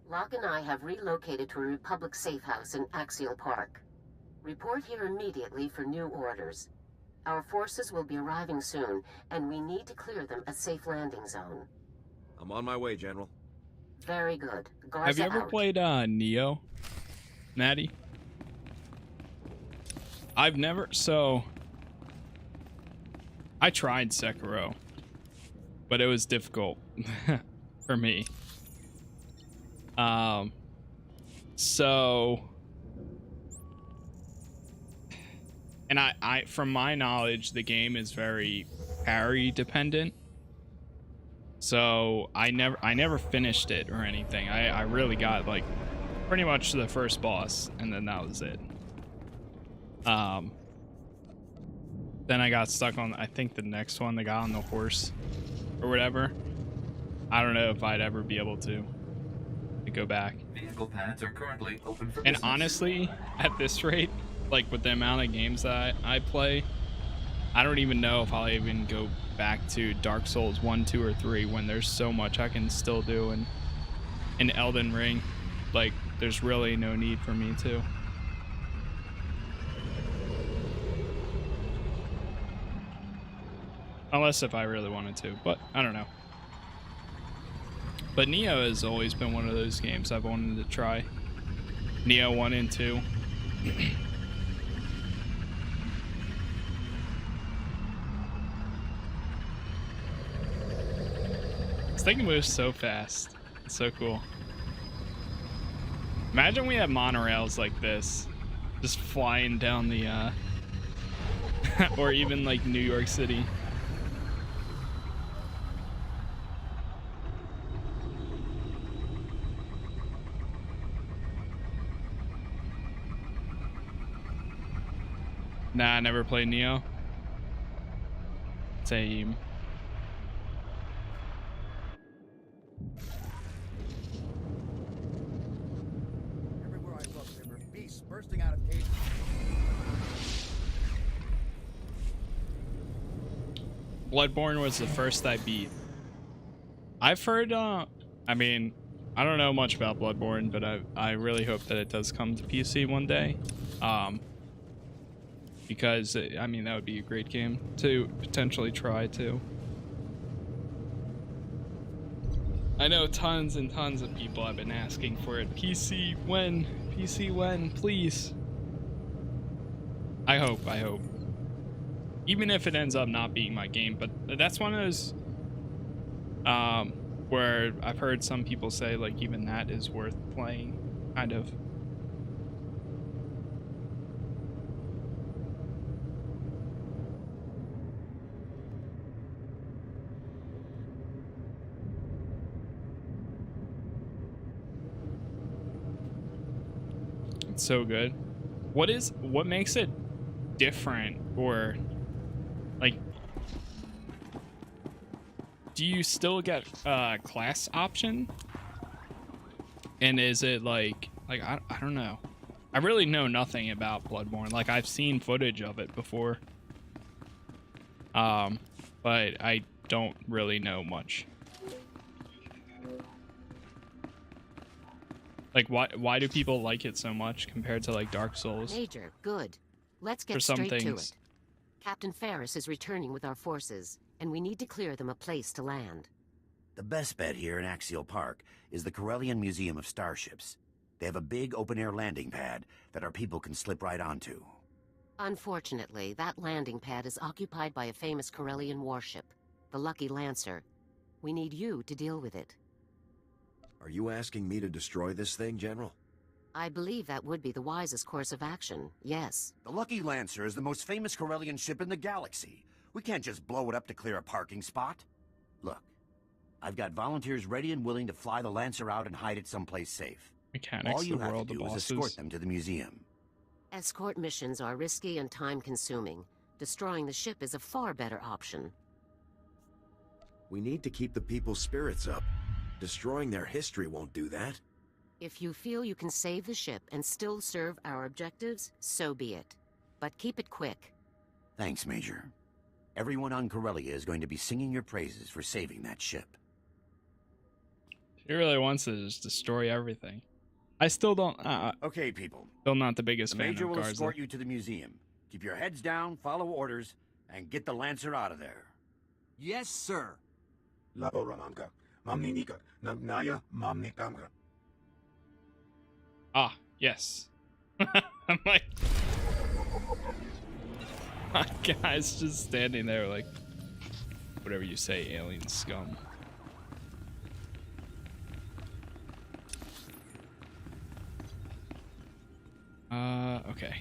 Locke and I have relocated to a Republic safe house in Axial Park. Report here immediately for new orders. Our forces will be arriving soon, and we need to clear them a safe landing zone. I'm on my way, General. Very good. Garza Have you ever out. played Neo, Maddie? I've never. So I tried Sekiro, but it was difficult for me. So, and I from my knowledge, the game is very parry dependent. So I never finished it or anything. I really got like pretty much the first boss, and then that was it. Then I got stuck on, I think, the next one, the guy on the horse or whatever. I don't know if I'd ever be able to go back. Vehicle paths are currently open for And business. honestly, at this rate, like with the amount of games that I play, I don't even know if I'll even go back to Dark Souls 1, 2, or 3 when there's so much I can still do in Elden Ring. Like, there's really no need for me to. Unless if I really wanted to, but I don't know. But Neo has always been one of those games I've wanted to try. Neo 1 and 2. This thing moves so fast. It's so cool. Imagine we have monorails like this, just flying down the, or even like New York City. Nah, I never played Neo. Same. Everywhere I look, there were beasts bursting out of cages. Bloodborne was the first I beat. I've heard, I mean, I don't know much about Bloodborne, but I really hope that it does come to PC one day. Because, I mean, that would be a great game to potentially try too. I know tons and tons of people have been asking for it. PC when? PC when? Please. I hope. Even if it ends up not being my game, but that's one of those where I've heard some people say like even that is worth playing, kind of. It's so good. what makes it different, or like, do you still get class option? And is it like I don't know. I really know nothing about Bloodborne. Like, I've seen footage of it before. But I don't really know much. Like, why do people like it so much compared to like Dark Souls? Major, good. Let's For get some straight to things. it. Captain Ferris is returning with our forces, and we need to clear them a place to land. The best bet here in Axial Park is the Corellian Museum of Starships. They have a big open-air landing pad that our people can slip right onto. Unfortunately, that landing pad is occupied by a famous Corellian warship, the Lucky Lancer. We need you to deal with it. Are you asking me to destroy this thing, General? I believe that would be the wisest course of action, yes. The Lucky Lancer is the most famous Corellian ship in the galaxy. We can't just blow it up to clear a parking spot. Look, I've got volunteers ready and willing to fly the Lancer out and hide it someplace safe. Mechanics, All you the have world, to the do is bosses. escort them to the museum. Escort missions are risky and time-consuming. Destroying the ship is a far better option. We need to keep the people's spirits up. Destroying their history won't do that. If you feel you can save the ship and still serve our objectives, so be it. But keep it quick. Thanks, Major. Everyone on Corellia is going to be singing your praises for saving that ship. He really wants to just destroy everything. I still don't. Okay, people. Still not the biggest The fan Major of will Garza. escort you to the museum. Keep your heads down, follow orders, and get the Lancer out of there. Yes, sir. Ah, yes. I'm like, my guy's just standing there like, whatever you say, alien scum. Okay.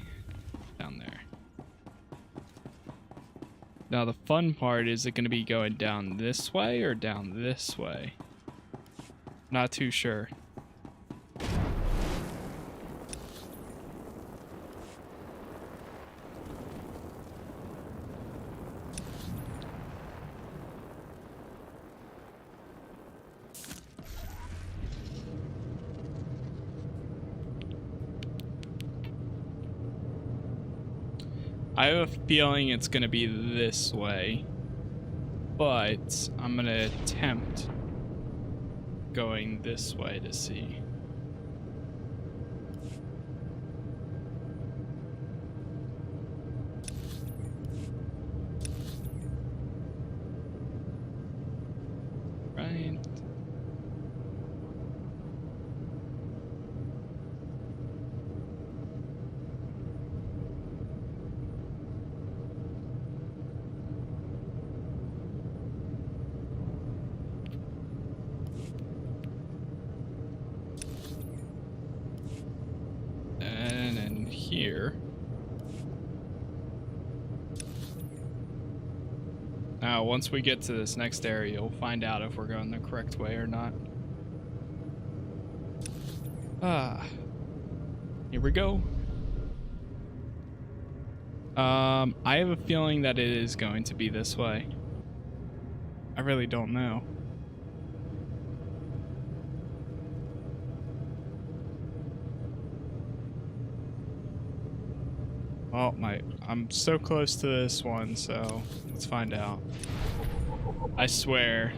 Down there. Now the fun part, is it going to be going down this way or down this way? Not too sure. I have a feeling it's going to be this way, but I'm going to attempt going this way to see. Right. And in here. Now, once we get to this next area, you'll find out if we're going the correct way or not. Here we go. I have a feeling that it is going to be this way. I really don't know. Well, I'm so close to this one, so let's find out. I swear.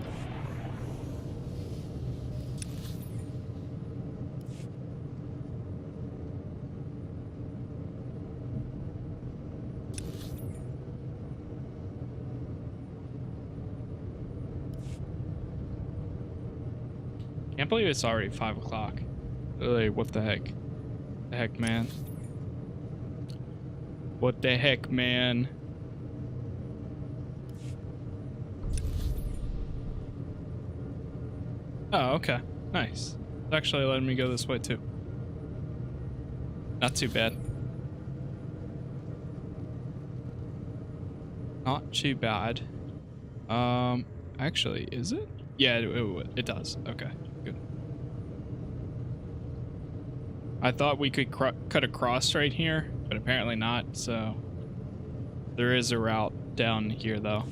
Can't believe it's already 5 o'clock. Really, what the heck? The heck, man? What the heck, man? Oh, okay. Nice. It's actually letting me go this way, too. Not too bad. Not too bad. Actually, is it? Yeah, it does. Okay, good. I thought we could cut across right here, but apparently not, so there is a route down here though.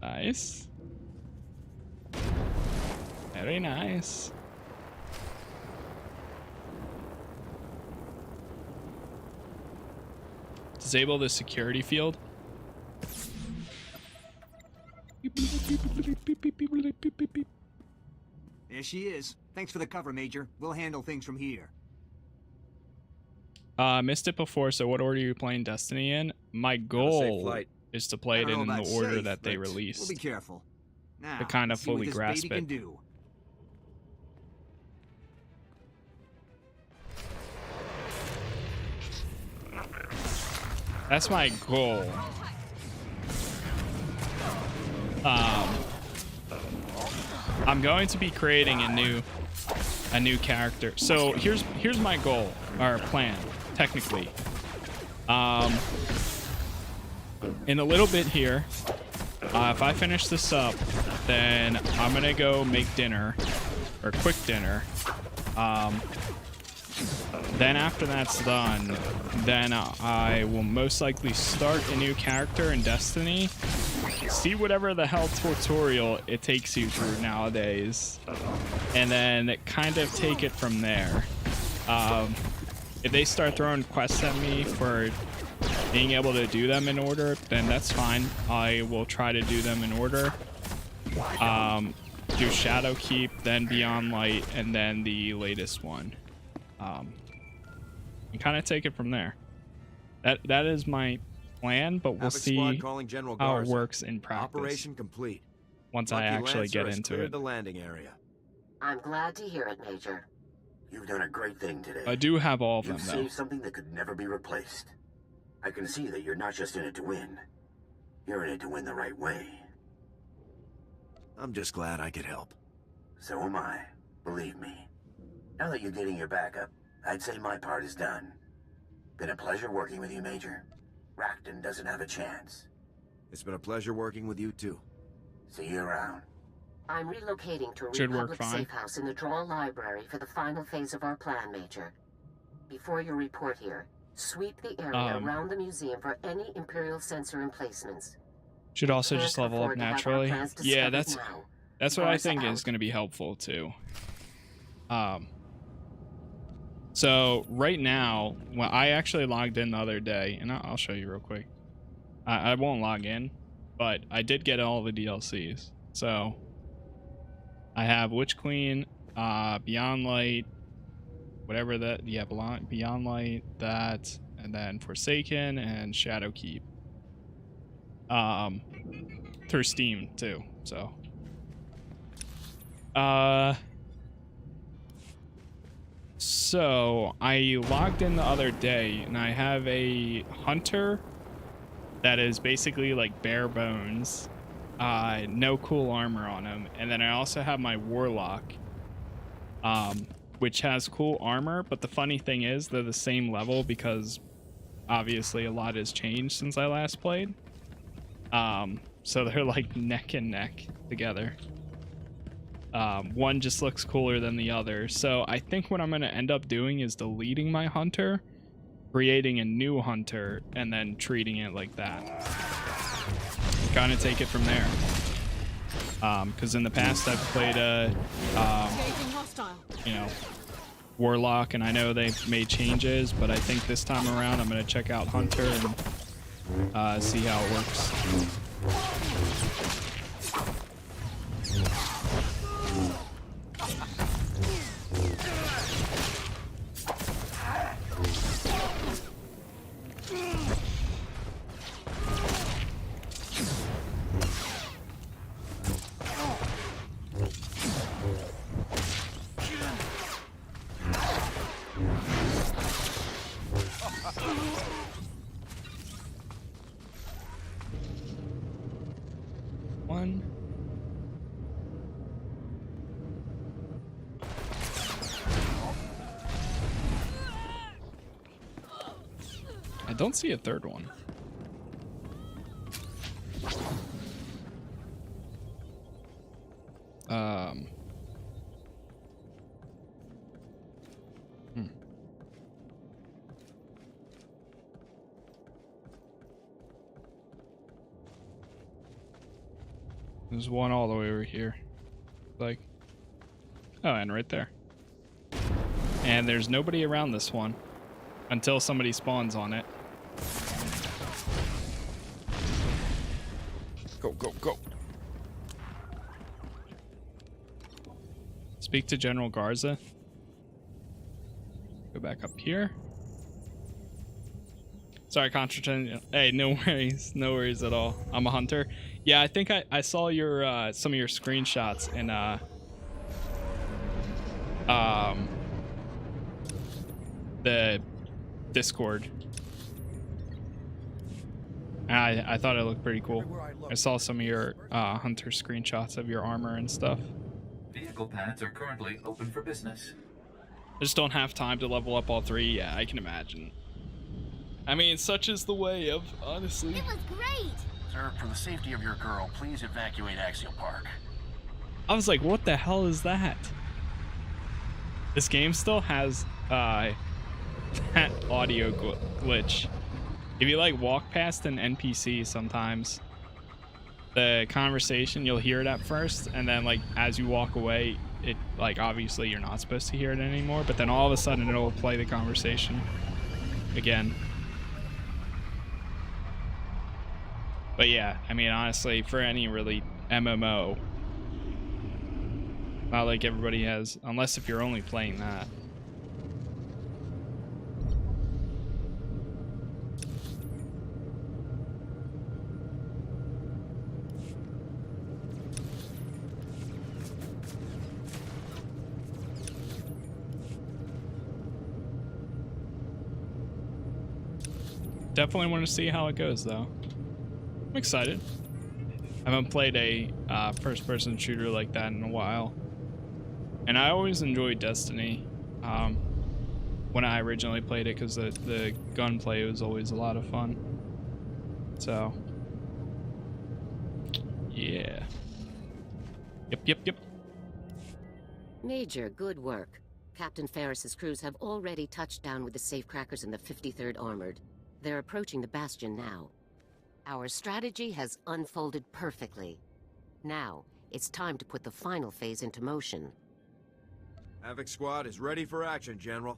Nice. Very nice. Disable the security field. There she is. Thanks for the cover, Major. We'll handle things from here. Missed it before, so what order are you playing Destiny in? My goal is to play it in the order that they released. We'll be careful. Now, to kind of fully grasp it. That's my goal. I'm going to be creating a new character. So here's my goal or plan, technically. In a little bit here, if I finish this up, then I'm gonna go make dinner, or quick dinner. Then after that's done, then I will most likely start a new character in Destiny. See whatever the hell tutorial it takes you through nowadays, and then kind of take it from there. If they start throwing quests at me for being able to do them in order, then that's fine. I will try to do them in order. Do Shadowkeep, then Beyond Light, and then the latest one. And kind of take it from there. That is my plan, but we'll see how it works in practice. Operation complete. Once I actually get into it. The landing area. I'm glad to hear it, Major. You've done a great thing today. I do have all of them, You've though. saved something that could never be replaced. I can see that you're not just in it to win. You're in it to win the right way. I'm just glad I could help. So am I. Believe me. Now that you're getting your back up, I'd say my part is done. Been a pleasure working with you, Major. Rockton doesn't have a chance. It's been a pleasure working with you, too. See you around. I'm relocating to a Should work Republic fine. safe house in the Draw Library for the final phase of our plan, Major. Before you report here, sweep the area around the museum for any Imperial sensor emplacements. Should also just level up naturally. Yeah, that's what I think is going to be helpful too. So right now, well, I actually logged in the other day, and I'll show you real quick. I won't log in, but I did get all the DLCs. So I have Witch Queen, Beyond Light, whatever that, yeah, Beyond Light, that, and then Forsaken and Shadowkeep. Through Steam too, so. So I logged in the other day, and I have a hunter that is basically like bare bones, no cool armor on him, and then I also have my warlock, which has cool armor, but the funny thing is they're the same level because obviously a lot has changed since I last played. So they're like neck and neck together. One just looks cooler than the other. So I think what I'm going to end up doing is deleting my hunter, creating a new hunter, and then treating it like that. Kind of take it from there. Because in the past I've played a, you know, warlock, and I know they've made changes, but I think this time around I'm going to check out hunter and see how it works. one. I don't see a third one. There's one all the way over here. Like, oh, and right there. And there's nobody around this one until somebody spawns on it. Go, go, go. Speak to General Garza. Go back up here. Sorry, Contratin. Hey, no worries. No worries at all. I'm a hunter. Yeah, I think I saw your some of your screenshots in the Discord. I thought it looked pretty cool. I saw some of your hunter screenshots of your armor and stuff. Vehicle paths are currently open for business. I just don't have time to level up all three. Yeah, I can imagine. I mean, such is the way of, honestly. It was great! Sir, for the safety of your girl, please evacuate Axial Park. I was like, what the hell is that? This game still has that audio glitch. If you like walk past an NPC sometimes, the conversation, you'll hear it at first, and then like as you walk away, it like obviously you're not supposed to hear it anymore, but then all of a sudden it'll play the conversation again. But yeah, I mean, honestly, for any really MMO, not like everybody has, unless if you're only playing that. Definitely want to see how it goes, though. I'm excited. I haven't played a first-person shooter like that in a while. And I always enjoyed Destiny when I originally played it, because the gunplay was always a lot of fun. So, yeah. Yep. Major, good work. Captain Ferris's crews have already touched down with the safecrackers in the 53rd Armored. They're approaching the Bastion now. Our strategy has unfolded perfectly. Now, it's time to put the final phase into motion. Havoc Squad is ready for action, General.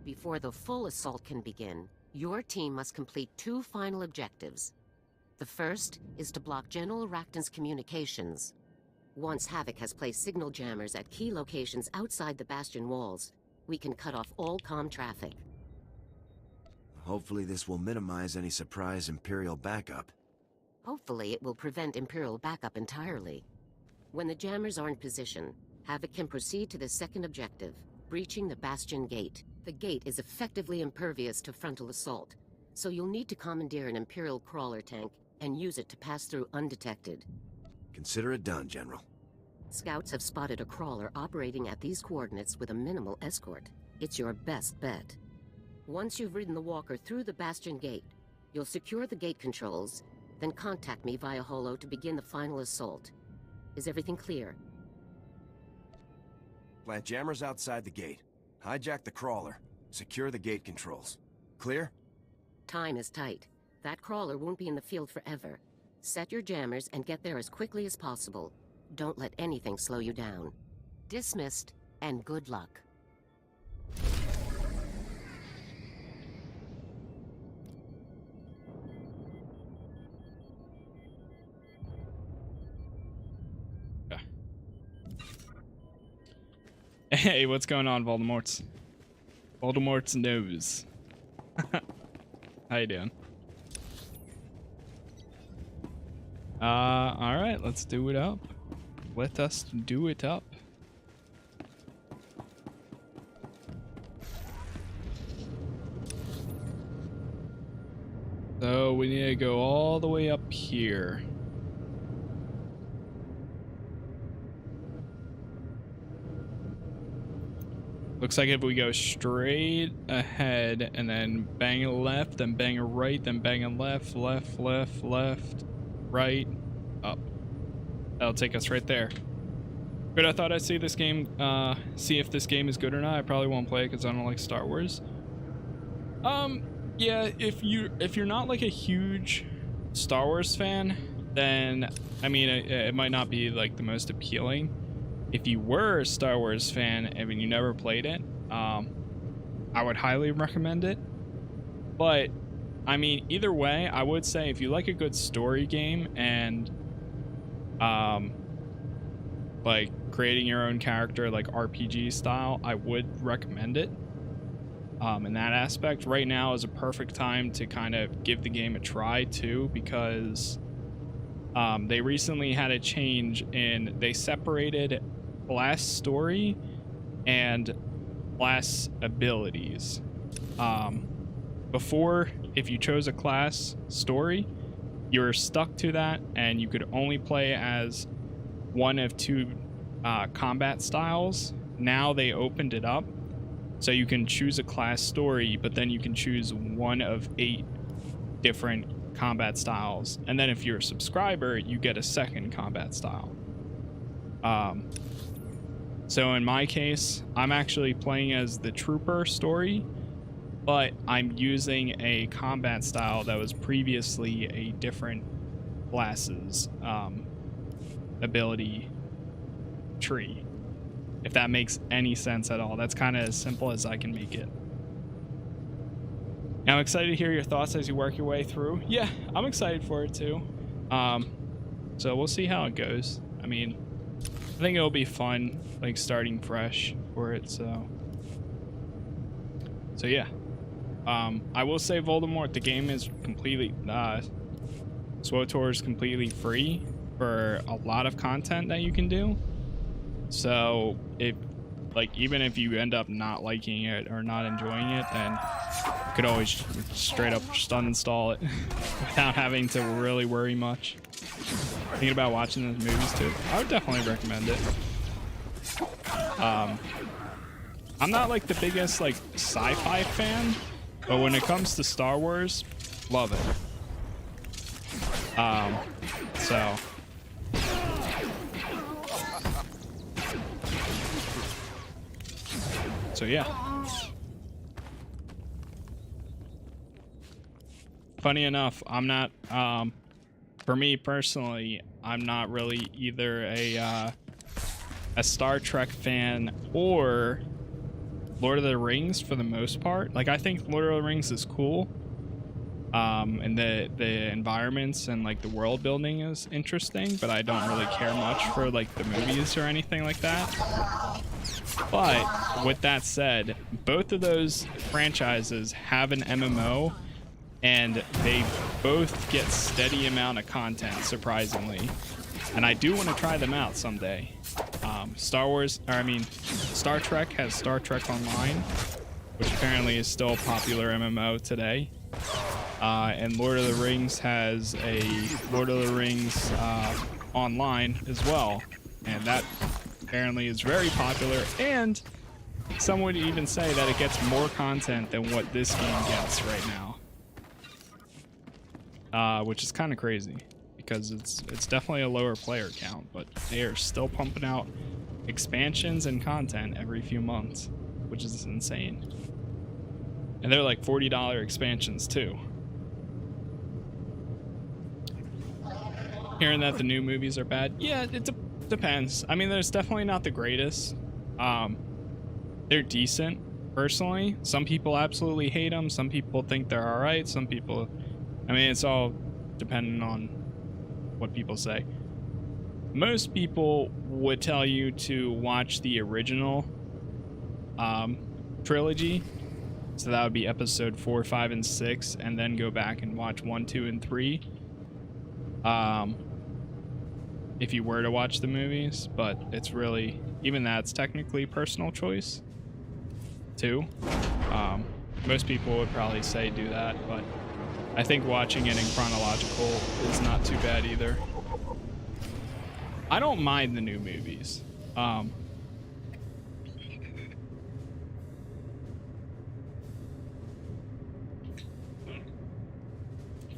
Before the full assault can begin, your team must complete two final objectives. The first is to block General Rockton's communications. Once Havoc has placed signal jammers at key locations outside the Bastion walls, we can cut off all comm traffic. Hopefully this will minimize any surprise Imperial backup. Hopefully it will prevent Imperial backup entirely. When the jammers are in position, Havoc can proceed to the second objective, breaching the Bastion gate. The gate is effectively impervious to frontal assault, so you'll need to commandeer an Imperial crawler tank and use it to pass through undetected. Consider it done, General. Scouts have spotted a crawler operating at these coordinates with a minimal escort. It's your best bet. Once you've ridden the walker through the Bastion gate, you'll secure the gate controls, then contact me via holo to begin the final assault. Is everything clear? Plant jammers outside the gate. Hijack the crawler. Secure the gate controls. Clear? Time is tight. That crawler won't be in the field forever. Set your jammers and get there as quickly as possible. Don't let anything slow you down. Dismissed, and good luck. Hey, what's going on, Voldemort's? Voldemort's nose. How you doing? Alright, let's do it up. Let us do it up. So we need to go all the way up here. Looks like if we go straight ahead and then bang a left, then bang a right, then bang a left, left, left, left, right, up. That'll take us right there. Good, I thought I'd see this game, see if this game is good or not. I probably won't play it because I don't like Star Wars. Yeah, if you're not like a huge Star Wars fan, then I mean it might not be like the most appealing. If you were a Star Wars fan and you never played it, I would highly recommend it. But I mean, either way, I would say if you like a good story game and like creating your own character, like RPG style, I would recommend it. In that aspect, right now is a perfect time to kind of give the game a try too, because they recently had a change in, they separated class story and class abilities. Before, if you chose a class story, you were stuck to that and you could only play as one of two combat styles. Now they opened it up so you can choose a class story, but then you can choose one of 8 different combat styles, and then if you're a subscriber, you get a second combat style. So in my case, I'm actually playing as the trooper story, but I'm using a combat style that was previously a different class's ability tree, if that makes any sense at all. That's kind of as simple as I can make it. Now, I'm excited to hear your thoughts as you work your way through. Yeah, I'm excited for it too. So we'll see how it goes. I mean, I think it'll be fun, like starting fresh for it. So yeah. I will say Voldemort, the game is completely, SWTOR is completely free for a lot of content that you can do. So if, like, even if you end up not liking it or not enjoying it, then you could always straight up just uninstall it without having to really worry much. Thinking about watching those movies too, I would definitely recommend it. I'm not like the biggest like sci-fi fan, but when it comes to Star Wars, love it. So yeah. Funny enough, I'm not, for me personally, I'm not really either a Star Trek fan or Lord of the Rings for the most part. Like, I think Lord of the Rings is cool. And the environments and like the world building is interesting, but I don't really care much for like the movies or anything like that. But with that said, both of those franchises have an MMO, and they both get steady amount of content, surprisingly. And I do want to try them out someday. Star Trek has Star Trek Online, which apparently is still a popular MMO today. And Lord of the Rings has a Lord of the Rings Online as well. And that apparently is very popular, and some would even say that it gets more content than what this game gets right now. Which is kind of crazy, because it's definitely a lower player count, but they are still pumping out expansions and content every few months, which is insane. And they're like $40 expansions too. Hearing that the new movies are bad, yeah, it depends. I mean, there's definitely not the greatest. They're decent, personally. Some people absolutely hate them. Some people think they're all right. Some people, I mean, it's all dependent on what people say. Most people would tell you to watch the original trilogy. So that would be episode 4, 5, and 6, and then go back and watch 1, 2, and 3. If you were to watch the movies, but it's really, even that's technically personal choice too. Most people would probably say do that, but I think watching it in chronological is not too bad either. I don't mind the new movies.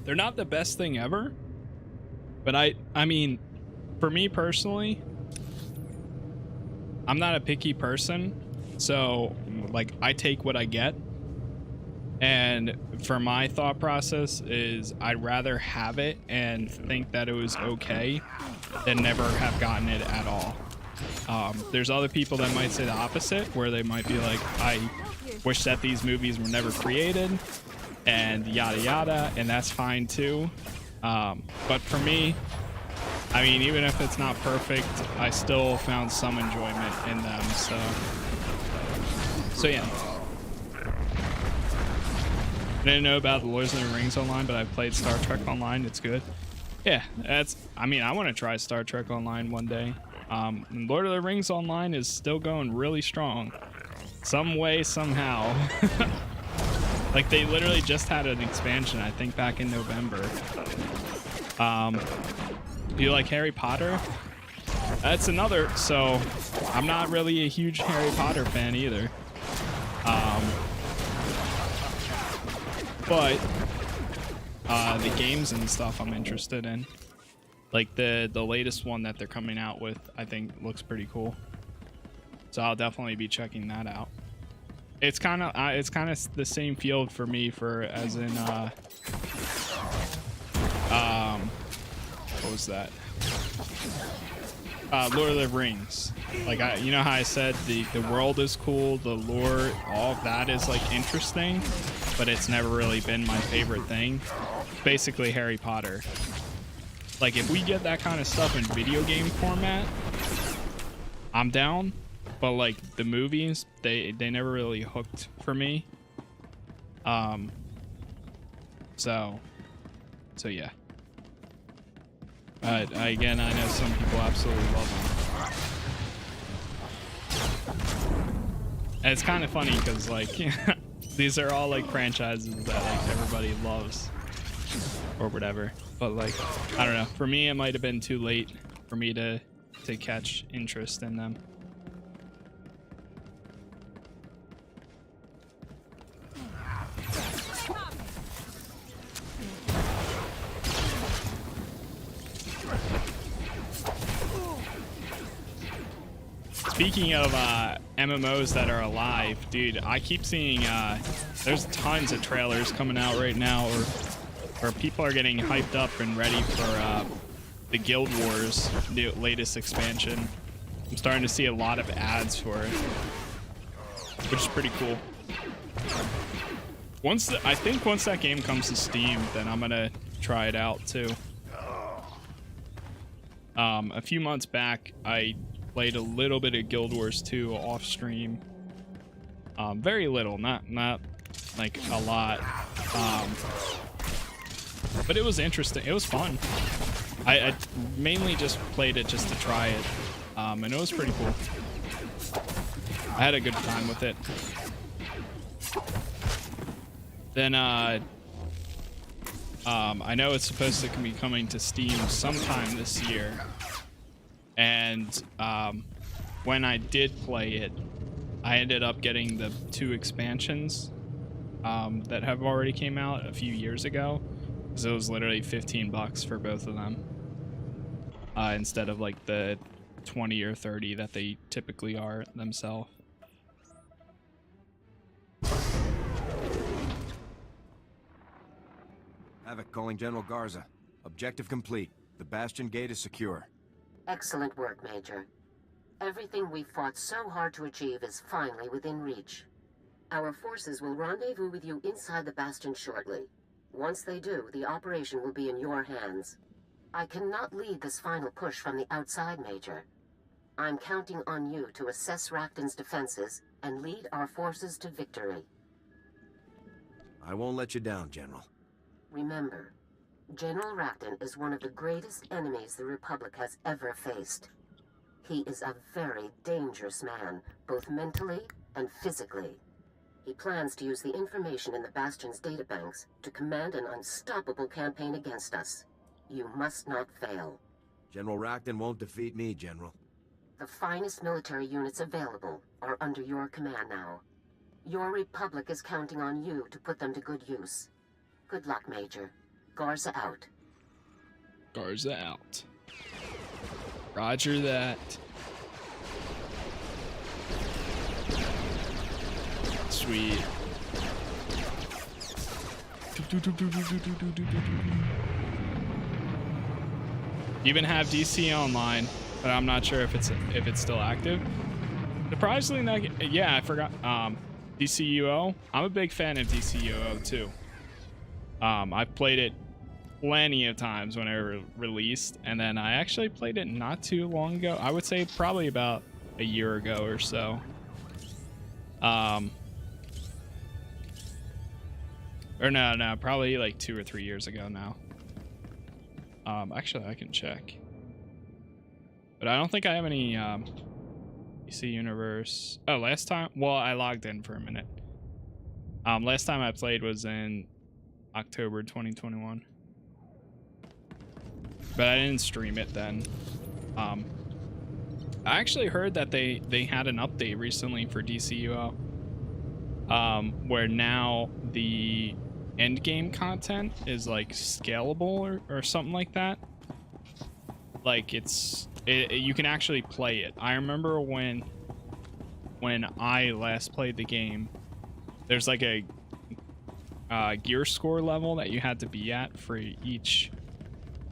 They're not the best thing ever, but I mean, for me personally, I'm not a picky person, so like I take what I get. And for my thought process is I'd rather have it and think that it was okay than never have gotten it at all. There's other people that might say the opposite, where they might be like, I wish that these movies were never created and yada yada, and that's fine too. But for me, I mean, even if it's not perfect, I still found some enjoyment in them. So yeah. I didn't know about the Lord of the Rings Online, but I've played Star Trek Online. It's good. Yeah, I mean, I want to try Star Trek Online one day. Lord of the Rings Online is still going really strong. Some way, somehow. Like, they literally just had an expansion, I think, back in November. Do you like Harry Potter? That's another, so I'm not really a huge Harry Potter fan either. But the games and stuff I'm interested in. Like the latest one that they're coming out with, I think looks pretty cool. So I'll definitely be checking that out. It's kind of the same field for me, for as in what was that? Lord of the Rings. Like, you know how I said the world is cool, the lore, all of that is like interesting, but it's never really been my favorite thing. Basically Harry Potter. Like, if we get that kind of stuff in video game format, I'm down. But like the movies, they never really hooked for me. So yeah. Again, I know some people absolutely love them. And it's kind of funny because like these are all like franchises that like everybody loves or whatever. But like, I don't know. For me, it might have been too late for me to catch interest in them. Speaking of MMOs that are alive, dude, I keep seeing there's tons of trailers coming out right now where people are getting hyped up and ready for the Guild Wars, the latest expansion. I'm starting to see a lot of ads for it, which is pretty cool. I think once that game comes to Steam, then I'm gonna try it out too. A few months back, I played a little bit of Guild Wars 2 off stream. Very little, not like a lot. But it was interesting. It was fun. I mainly just played it just to try it. And it was pretty cool. I had a good time with it. Then I know it's supposed to be coming to Steam sometime this year. And when I did play it, I ended up getting the 2 expansions that have already came out a few years ago, because it was literally $15 for both of them, instead of like the 20 or 30 that they typically are themselves. Havoc calling General Garza. Objective complete. The Bastion gate is secure. Excellent work, Major. Everything we fought so hard to achieve is finally within reach. Our forces will rendezvous with you inside the Bastion shortly. Once they do, the operation will be in your hands. I cannot lead this final push from the outside, Major. I'm counting on you to assess Rockton's defenses and lead our forces to victory. I won't let you down, General. Remember, General Rockton is one of the greatest enemies the Republic has ever faced. He is a very dangerous man, both mentally and physically. He plans to use the information in the Bastion's databanks to command an unstoppable campaign against us. You must not fail. General Rockton won't defeat me, General. The finest military units available are under your command now. Your Republic is counting on you to put them to good use. Good luck, Major. Garza out. Garza out. Roger that. Sweet. Even have DC online, but I'm not sure if it's still active. Surprisingly, not, yeah, I forgot. DCUO. I'm a big fan of DCUO too. I've played it plenty of times when it released, and then I actually played it not too long ago. I would say probably about a year ago or so. Or no, probably like 2 or 3 years ago now. Actually, I can check. But I don't think I have any DC Universe. Oh, last time? Well, I logged in for a minute. Last time I played was in October 2021. But I didn't stream it then. I actually heard that they had an update recently for DCUO. Where now the end game content is like scalable or something like that. Like you can actually play it. I remember when I last played the game, there's like a gear score level that you had to be at for each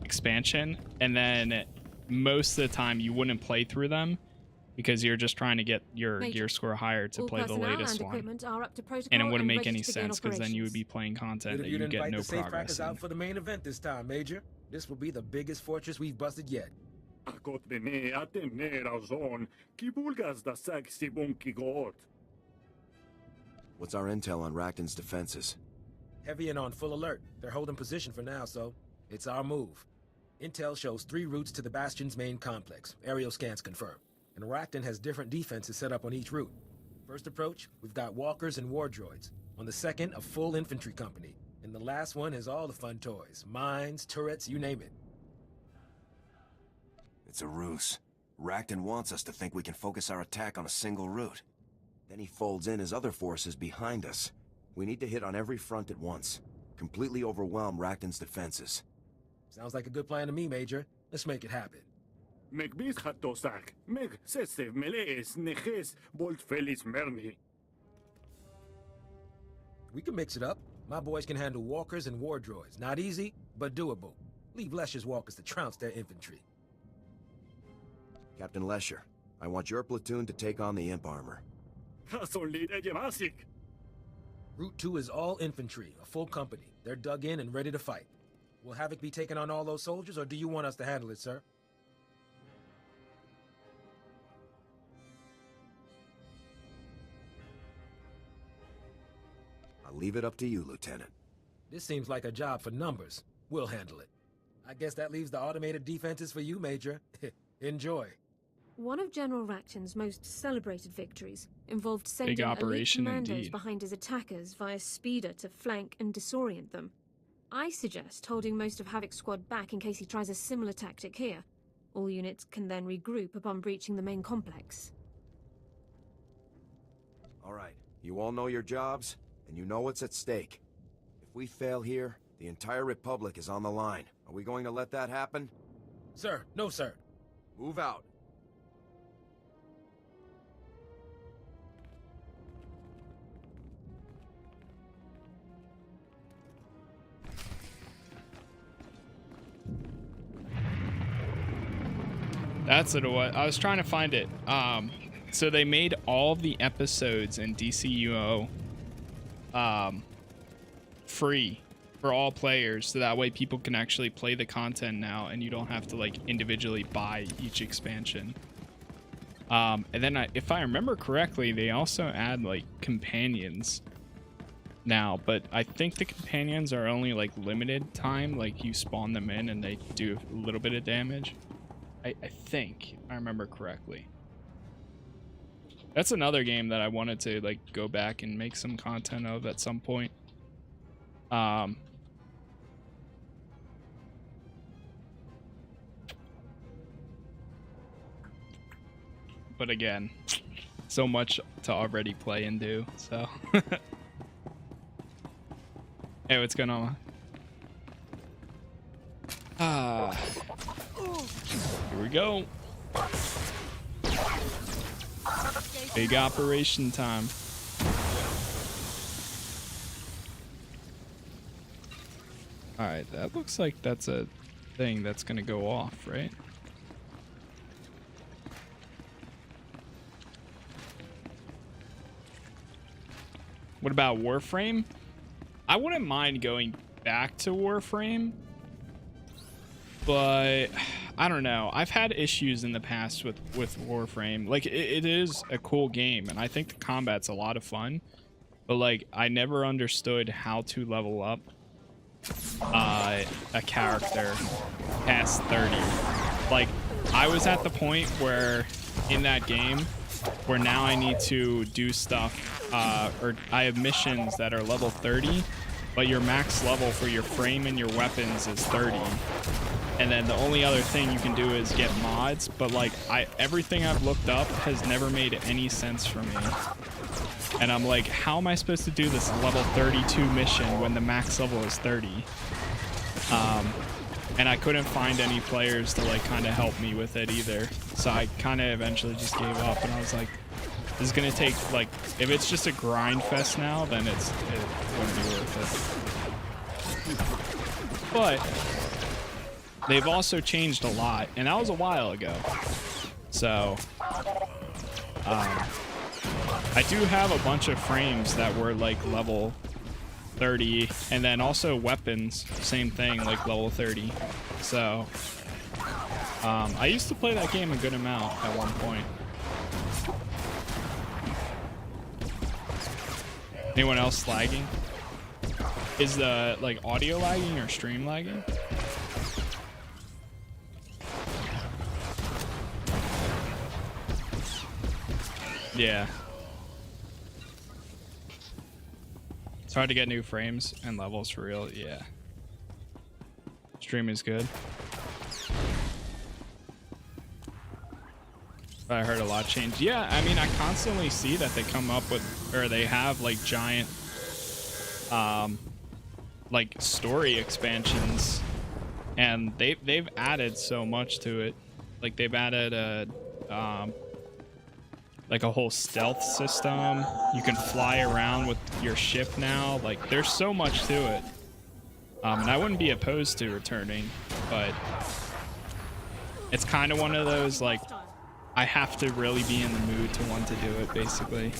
expansion, and then most of the time you wouldn't play through them because you're just trying to get your gear score higher to play the latest one. And it wouldn't make any sense because then you would be playing content that you would get no progress in. Out for the main event this time, Major. This will be the biggest fortress we've busted yet. What's our intel on Rockton's defenses? Heavy and on full alert. They're holding position for now, so it's our move. Intel shows 3 routes to the Bastion's main complex. Aerial scans confirm. And Rockton has different defenses set up on each route. First approach, we've got walkers and war droids. On the second, a full infantry company. And the last one has all the fun toys. Mines, turrets, you name it. It's a ruse. Rockton wants us to think we can focus our attack on a single route. Then he folds in his other forces behind us. We need to hit on every front at once. Completely overwhelm Rockton's defenses. Sounds like a good plan to me, Major. Let's make it happen. We can mix it up. My boys can handle walkers and war droids. Not easy, but doable. Leave Lesher's walkers to trounce their infantry. Captain Lesher, I want your platoon to take on the imp armor. Route 2 is all infantry, a full company. They're dug in and ready to fight. Will Havoc be taking on all those soldiers, or do you want us to handle it, sir? I'll leave it up to you, Lieutenant. This seems like a job for numbers. We'll handle it. I guess that leaves the automated defenses for you, Major. Enjoy. One of General Rockton's most celebrated victories involved sending elite commandos behind his attackers via speeder to flank and disorient them. I suggest holding most of Havoc's squad back in case he tries a similar tactic here. All units can then regroup upon breaching the main complex. All right, you all know your jobs, and you know what's at stake. If we fail here, the entire Republic is on the line. Are we going to let that happen? Sir, no sir. Move out. That's what it was. I was trying to find it. So they made all of the episodes in DCUO free for all players, so that way people can actually play the content now, and you don't have to like individually buy each expansion. And then if I remember correctly, they also add like companions now, but I think the companions are only like limited time. Like you spawn them in and they do a little bit of damage. I think I remember correctly. That's another game that I wanted to like go back and make some content of at some point. But again, so much to already play and do, so. Hey, what's going on? Here we go. Big operation time. Alright, that looks like that's a thing that's gonna go off, right? What about Warframe? I wouldn't mind going back to Warframe, but I don't know. I've had issues in the past with Warframe. Like, it is a cool game, and I think the combat's a lot of fun, but like, I never understood how to level up a character past 30. Like, I was at the point where in that game where now I need to do stuff, or I have missions that are level 30, but your max level for your frame and your weapons is 30. And then the only other thing you can do is get mods, but like, everything I've looked up has never made any sense for me. And I'm like, how am I supposed to do this level 32 mission when the max level is 30? And I couldn't find any players to like kind of help me with it either. So I kind of eventually just gave up, and I was like, this is gonna take, like, if it's just a grind fest now, then it wouldn't be worth it. But they've also changed a lot, and that was a while ago. So I do have a bunch of frames that were like level 30, and then also weapons, same thing, like level 30. So I used to play that game a good amount at one point. Anyone else lagging? Is the like audio lagging or stream lagging? Yeah. It's hard to get new frames and levels for real. Yeah. Stream is good. I heard a lot change. Yeah, I mean, I constantly see that they come up with, or they have like giant, like story expansions, and they've added so much to it. Like they've added a, like a whole stealth system. You can fly around with your ship now. Like there's so much to it. And I wouldn't be opposed to returning, but it's kind of one of those, like, I have to really be in the mood to want to do it, basically.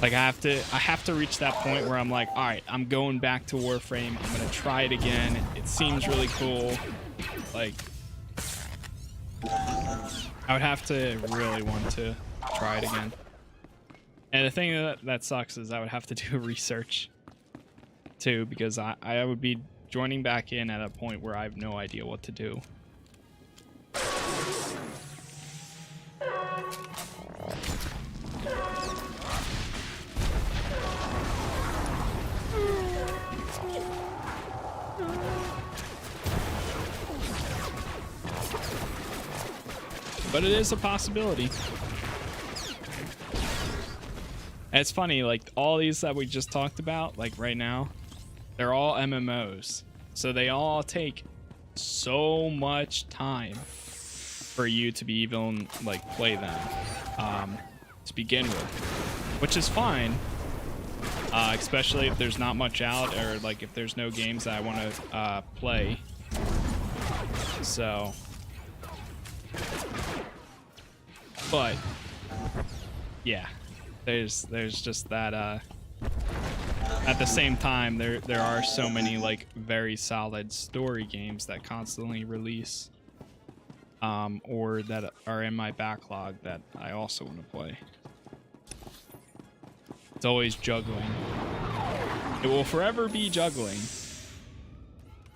Like I have to reach that point where I'm like, all right, I'm going back to Warframe. I'm gonna try it again. It seems really cool. Like, I would have to really want to try it again. And the thing that sucks is I would have to do research too, because I would be joining back in at a point where I have no idea what to do. But it is a possibility. And it's funny, like all these that we just talked about, like right now, they're all MMOs. So they all take so much time for you to be even like play them to begin with, which is fine, especially if there's not much out, or like if there's no games that I want to play. So, but yeah, there's just that at the same time there are so many like very solid story games that constantly release, or that are in my backlog that I also want to play. It's always juggling. It will forever be juggling.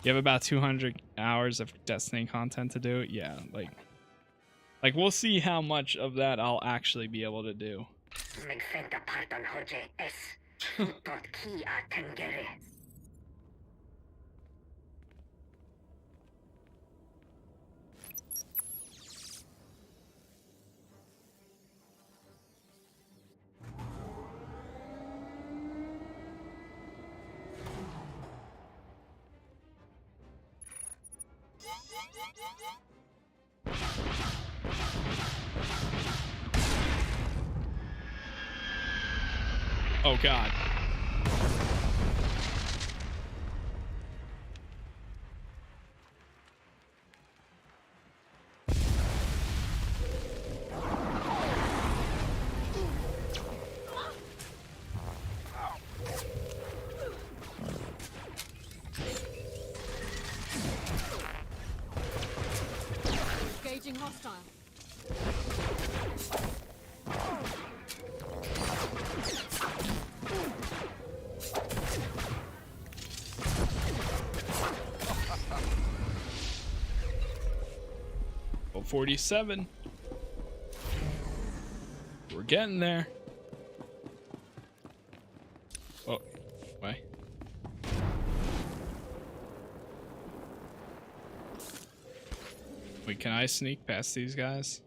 You have about 200 hours of Destiny content to do. Yeah, like we'll see how much of that I'll actually be able to do. Oh God. Engaging hostile. Well, 47. We're getting there. Oh, why? Wait, can I sneak past these guys?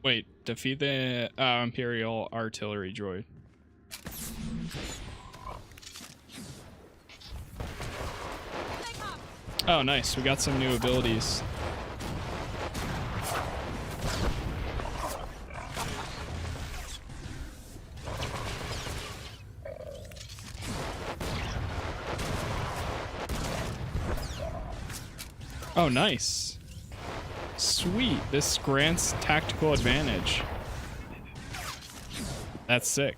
Wait, defeat the Imperial artillery droid. Oh, nice. We got some new abilities. Oh, nice. Sweet. This grants tactical advantage. That's sick.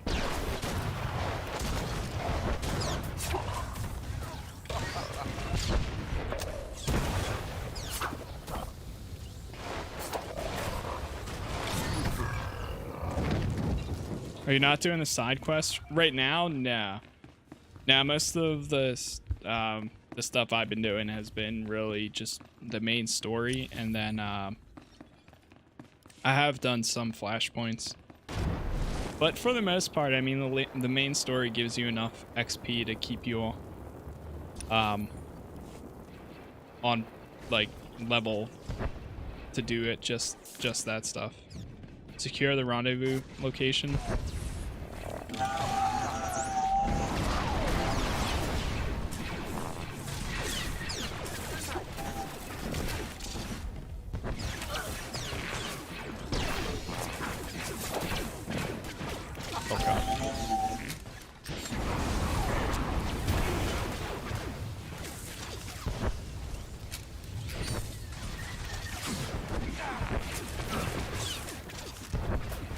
Are you not doing the side quest right now? Nah. Now most of the stuff I've been doing has been really just the main story, and then I have done some flashpoints. But for the most part, I mean, the main story gives you enough XP to keep you on like level to do it, just that stuff. Secure the rendezvous location.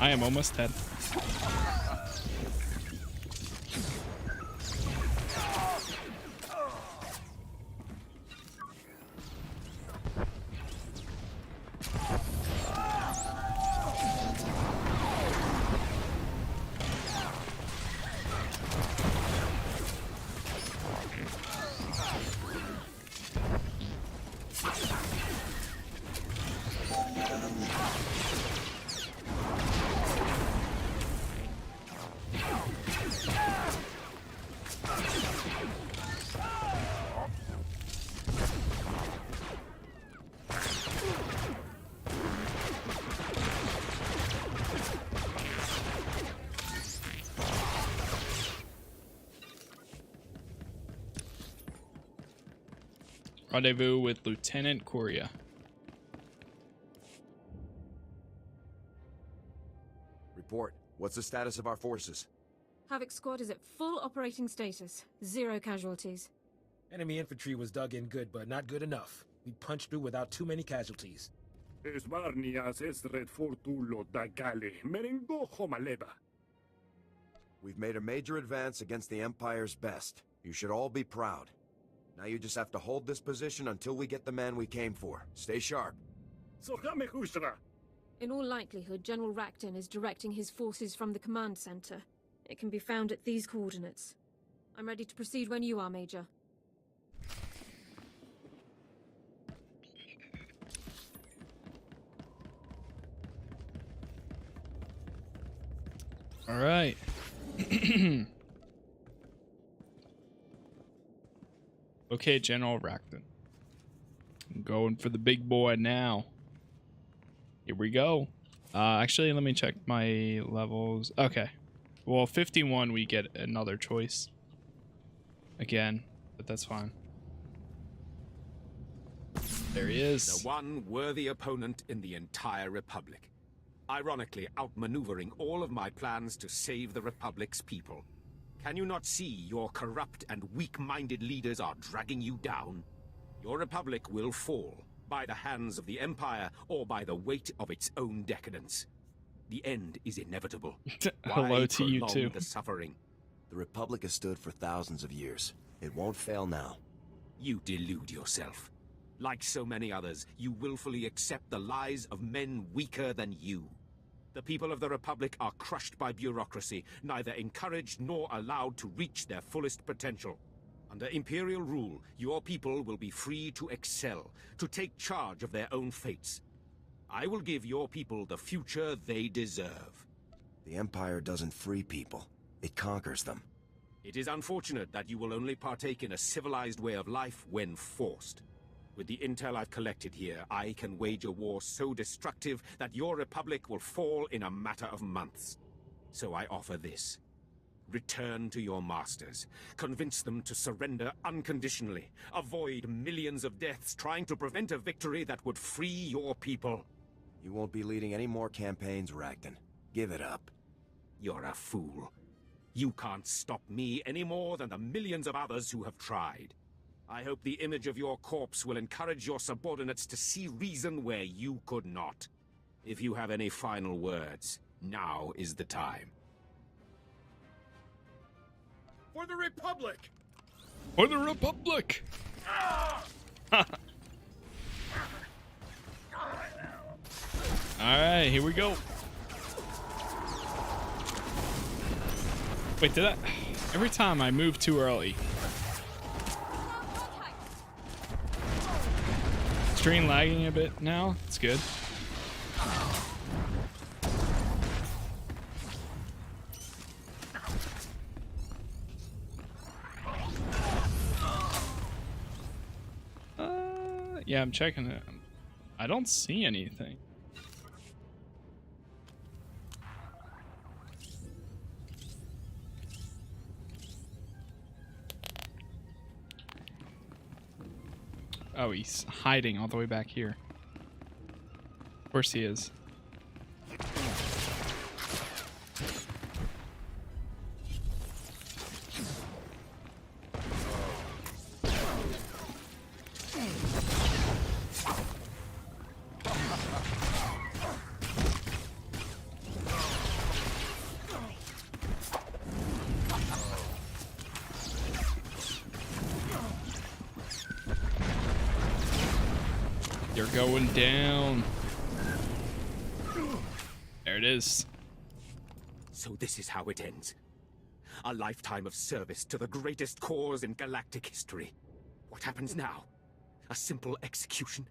I am almost dead. Rendezvous with Lieutenant Korea. Report. What's the status of our forces? Havoc Squad is at full operating status. 0 casualties. Enemy infantry was dug in good, but not good enough. We punched through without too many casualties. We've made a major advance against the Empire's best. You should all be proud. Now you just have to hold this position until we get the man we came for. Stay sharp. In all likelihood, General Rockton is directing his forces from the command center. It can be found at these coordinates. I'm ready to proceed when you are, Major. All right. Okay, General Rockton. going for the big boy now. Here we go. Actually, let me check my levels. Okay. Well, 51, we get another choice. Again, but that's fine. There he is. The one worthy opponent in the entire Republic. Ironically, outmaneuvering all of my plans to save the Republic's people. Can you not see your corrupt and weak-minded leaders are dragging you down? Your Republic will fall, by the hands of the Empire or by the weight of its own decadence. The end is inevitable. Hello to you prolong too. the suffering? The Republic has stood for thousands of years. It won't fail now. You delude yourself. Like so many others, you willfully accept the lies of men weaker than you. The people of the Republic are crushed by bureaucracy, neither encouraged nor allowed to reach their fullest potential. Under Imperial rule, your people will be free to excel, to take charge of their own fates. I will give your people the future they deserve. The Empire doesn't free people. It conquers them. It is unfortunate that you will only partake in a civilized way of life when forced. With the intel I've collected here, I can wage a war so destructive that your Republic will fall in a matter of months. So I offer this. Return to your masters. Convince them to surrender unconditionally. Avoid millions of deaths trying to prevent a victory that would free your people. You won't be leading any more campaigns, Rockton. Give it up. You're a fool. You can't stop me any more than the millions of others who have tried. I hope the image of your corpse will encourage your subordinates to see reason where you could not. If you have any final words, now is the time. For the Republic! For the Republic! Alright, here we go. Wait, did I? Every time I move too early. Screen lagging a bit now. It's good. Yeah, I'm checking it. I don't see anything. Oh, he's hiding all the way back here. Of course he is. You're going down. There it is. So this is how it ends. A lifetime of service to the greatest cause in galactic history. What happens now? A simple execution?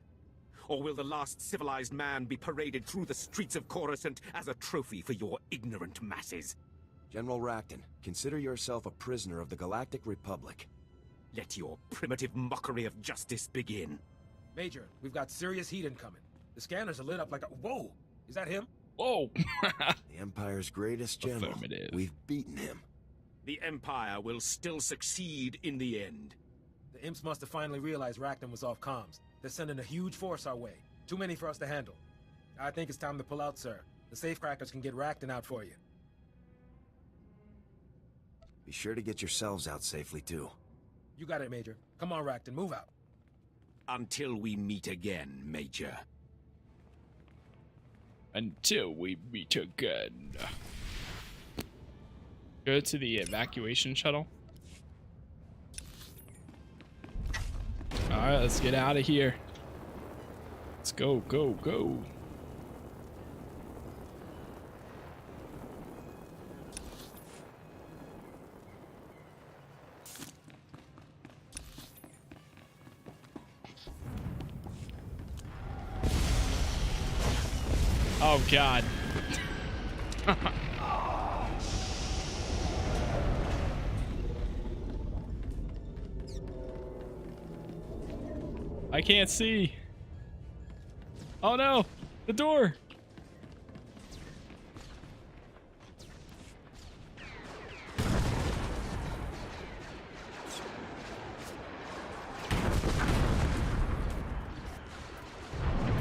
Or will the last civilized man be paraded through the streets of Coruscant as a trophy for your ignorant masses? General Rockton, consider yourself a prisoner of the Galactic Republic. Let your primitive mockery of justice begin. Major, we've got serious heat incoming. The scanners are lit up like a... Whoa! Is that him? Whoa! The Empire's greatest general. Affirmative. We've beaten him. The Empire will still succeed in the end. The imps must have finally realized Rockton was off comms. They're sending a huge force our way. Too many for us to handle. I think it's time to pull out, sir. The safecrackers can get Rockton out for you. Be sure to get yourselves out safely, too. You got it, Major. Come on, Rockton, move out. Until we meet again, Major. Until we meet again. Go to the evacuation shuttle. Alright, let's get out of here. Let's go, go, go. Oh God. I can't see. Oh no! The door!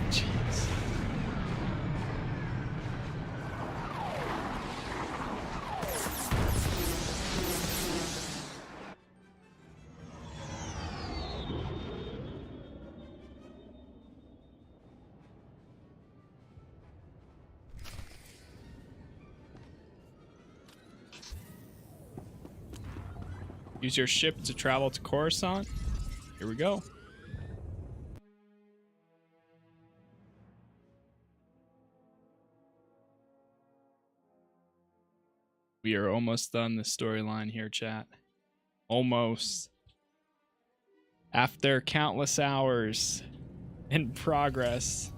Jeez. Use your ship to travel to Coruscant. Here we go. We are almost done the storyline here, chat. Almost. After countless hours in progress.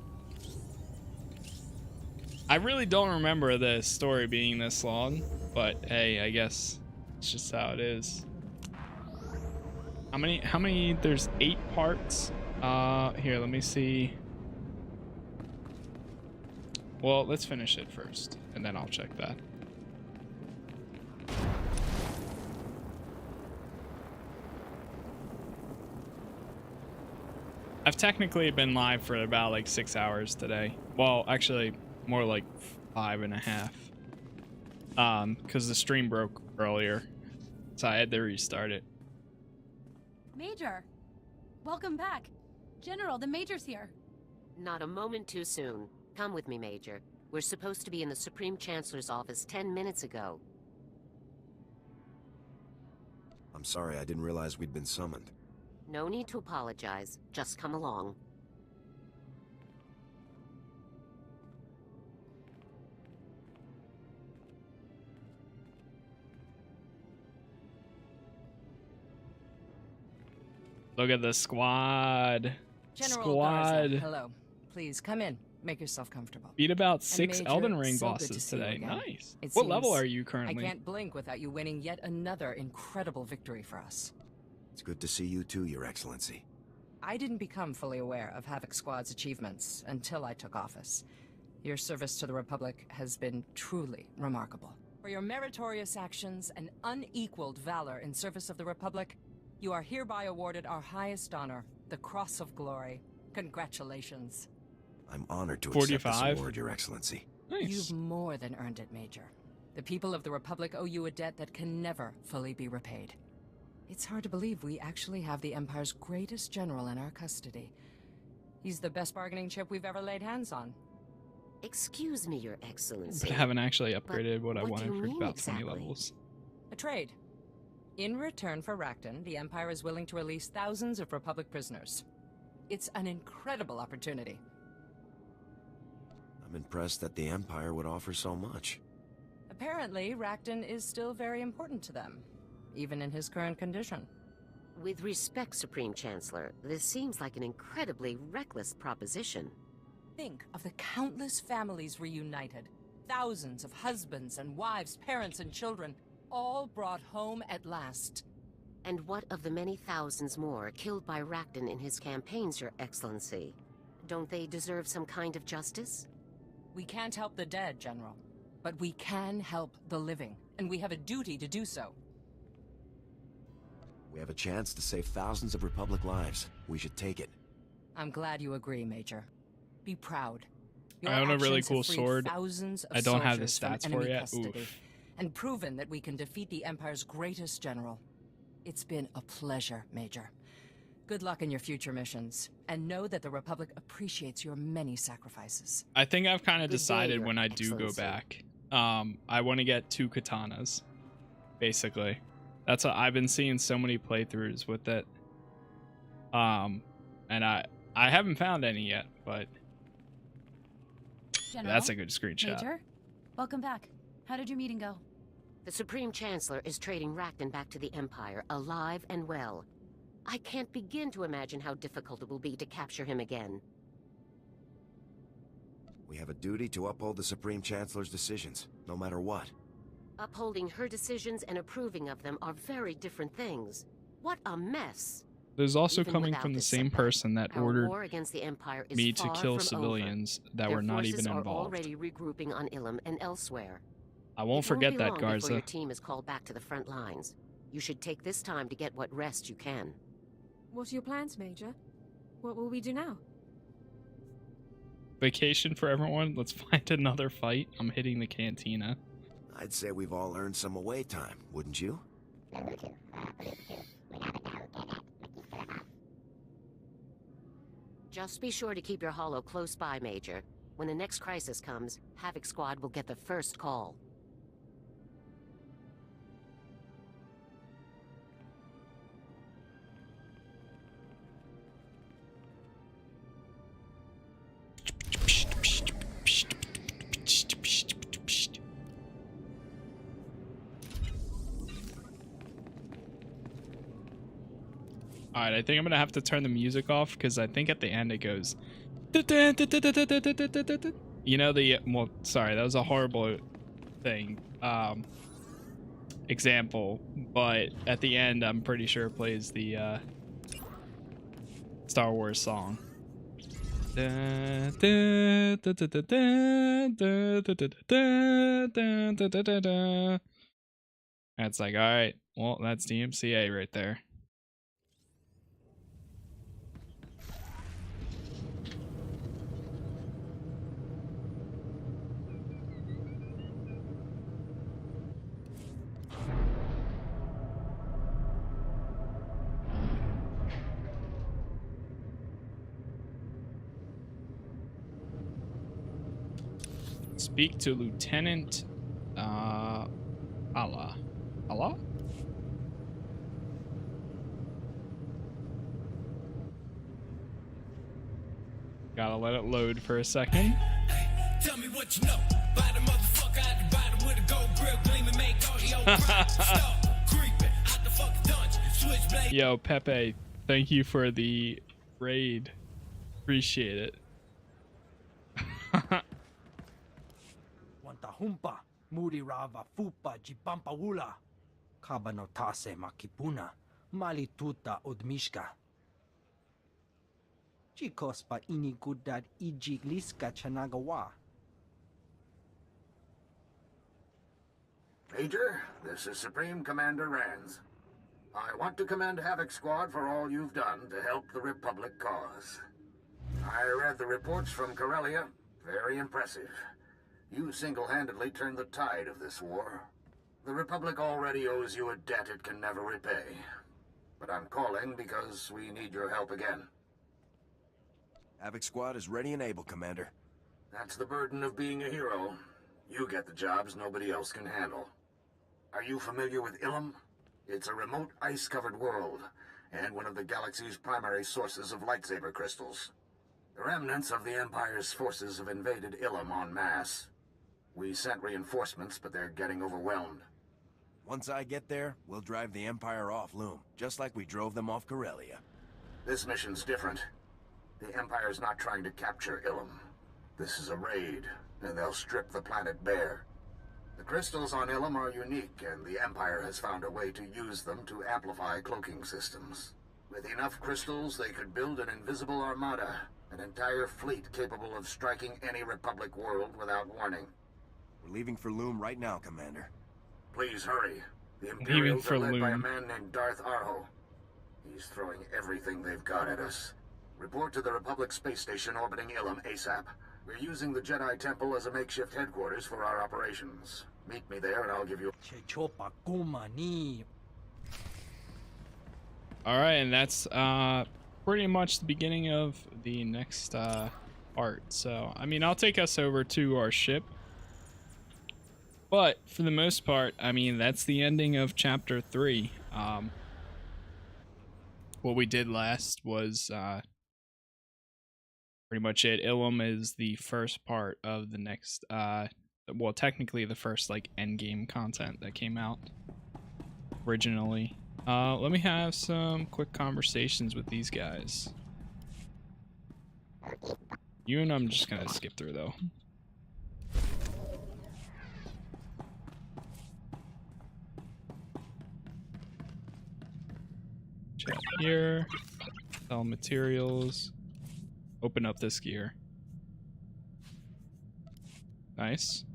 I really don't remember the story being this long, but hey, I guess it's just how it is. How many, there's 8 parts. Here, let me see. Well, let's finish it first, and then I'll check that. I've technically been live for about like 6 hours today. Well, actually, more like 5.5. Because the stream broke earlier, so I had to restart it. Major, welcome back. General, the Major's here. Not a moment too soon. Come with me, Major. We're supposed to be in the Supreme Chancellor's office 10 minutes ago. I'm sorry, I didn't realize we'd been summoned. No need to apologize. Just come along. Look at the squad. General Garza, hello. Please come in. Make yourself comfortable. Beat about 6 Major, Elden Ring so good to bosses see you today. again. Nice. It What level seems are you currently? I can't blink without you winning yet another incredible victory for us. It's good to see you too, Your Excellency. I didn't become fully aware of Havoc Squad's achievements until I took office. Your service to the Republic has been truly remarkable. For your meritorious actions and unequaled valor in service of the Republic, you are hereby awarded our highest honor, the Cross of Glory. Congratulations. I'm honored to accept this 45. award, Your Excellency. Nice. You've more than earned it, Major. The people of the Republic owe you a debt that can never fully be repaid. It's hard to believe we actually have the Empire's greatest general in our custody. He's the best bargaining chip we've ever laid hands on. Excuse me, Your Excellency. But I haven't actually upgraded what I what do wanted you for mean about exactly? 20 levels. A trade. In return for Rockton, the Empire is willing to release thousands of Republic prisoners. It's an incredible opportunity. I'm impressed that the Empire would offer so much. Apparently, Rockton is still very important to them, even in his current condition. With respect, Supreme Chancellor, this seems like an incredibly reckless proposition. Think of the countless families reunited. Thousands of husbands and wives, parents and children, all brought home at last. And what of the many thousands more killed by Rockton in his campaigns, Your Excellency? Don't they deserve some kind of justice? We can't help the dead, General. But we can help the living, and we have a duty to do so. We have a chance to save thousands of Republic lives. We should take it. I'm glad you agree, Major. Be proud. I own a really actions have cool freed sword. thousands of I don't have the soldiers from stats for enemy it yet. custody, Oof. and proven that we can defeat the Empire's greatest general. It's been a pleasure, Major. Good luck in your future missions, and know that the Republic appreciates your many sacrifices. I think I've kind of Good day, decided Your when I do go Excellency. back. I want to get 2 katanas, basically. That's what I've been seeing so many playthroughs with it. And I haven't found any yet, but General, that's a good screenshot. Major, welcome back. How did your meeting go? The Supreme Chancellor is trading Rockton back to the Empire, alive and well. I can't begin to imagine how difficult it will be to capture him again. We have a duty to uphold the Supreme Chancellor's decisions, no matter what. Upholding her decisions and approving of them are very different things. What a mess! There's also Even coming without from the this same setback, person that our ordered war against the Empire is me to far kill from civilians over. that Their were not even forces are involved. already regrouping on Ilum and elsewhere. I won't forget that, It won't be long before your Garza. team is called back to the front lines. You should take this time to get what rest you can. What are your plans, Major? What will we do now? Vacation for everyone. Let's find another fight. I'm hitting the cantina. I'd say we've all earned some away time, wouldn't you? Just be sure to keep your holo close by, Major. When the next crisis comes, Havoc Squad will get the first call. Alright, I think I'm gonna have to turn the music off because I think at the end it goes. You know the well, sorry, that was a horrible thing. Example, but at the end I'm pretty sure it plays the Star Wars song. It's like, alright, well, that's DMCA right there. Speak to Lieutenant Allah. Gotta let it load for a second. Tell me what you know. Buy the motherfucker out the bottom with a gold grill, gleam and make audio. Stop creeping out the fucking dungeon. Switchblade. Yo, Pepe, thank you for the raid. Appreciate it. Wantahumpa, Muri Rava Fupa Jipampa Wula, Kabanotase Makipuna, Malituta Odmishka. Chikospa Inigudad Ijigliska Chanagawa. Major, this is Supreme Commander Rands. I want to commend Havoc Squad for all you've done to help the Republic cause. I read the reports from Corellia. Very impressive. You single-handedly turned the tide of this war. The Republic already owes you a debt it can never repay. But I'm calling because we need your help again. Havoc Squad is ready and able, Commander. That's the burden of being a hero. You get the jobs nobody else can handle. Are you familiar with Ilum? It's a remote ice-covered world, and one of the galaxy's primary sources of lightsaber crystals. The remnants of the Empire's forces have invaded Ilum en masse. We sent reinforcements, but they're getting overwhelmed. Once I get there, we'll drive the Empire off Loom, just like we drove them off Corellia. This mission's different. The Empire's not trying to capture Ilum. This is a raid, and they'll strip the planet bare. The crystals on Ilum are unique, and the Empire has found a way to use them to amplify cloaking systems. With enough crystals, they could build an invisible armada, an entire fleet capable of striking any Republic world without warning. We're leaving for Loom right now, Commander. Please hurry. The Leaving Imperials for are led by a Loom. man named Darth Arho. He's throwing everything they've got at us. Report to the Republic space station orbiting Ilum ASAP. We're using the Jedi Temple as a makeshift headquarters for our operations. Meet me there and I'll give you... Chechopa Kumani. Alright, and that's pretty much the beginning of the next part. So, I mean, I'll take us over to our ship. But, for the most part, I mean, that's the ending of Chapter 3. What we did last was pretty much it. Ilum is the first part of the next, well, technically the first, like, endgame content that came out originally. Let me have some quick conversations with these guys. You and I'm just gonna skip through, though. Chat. here. Sell materials. Open up this gear. Nice.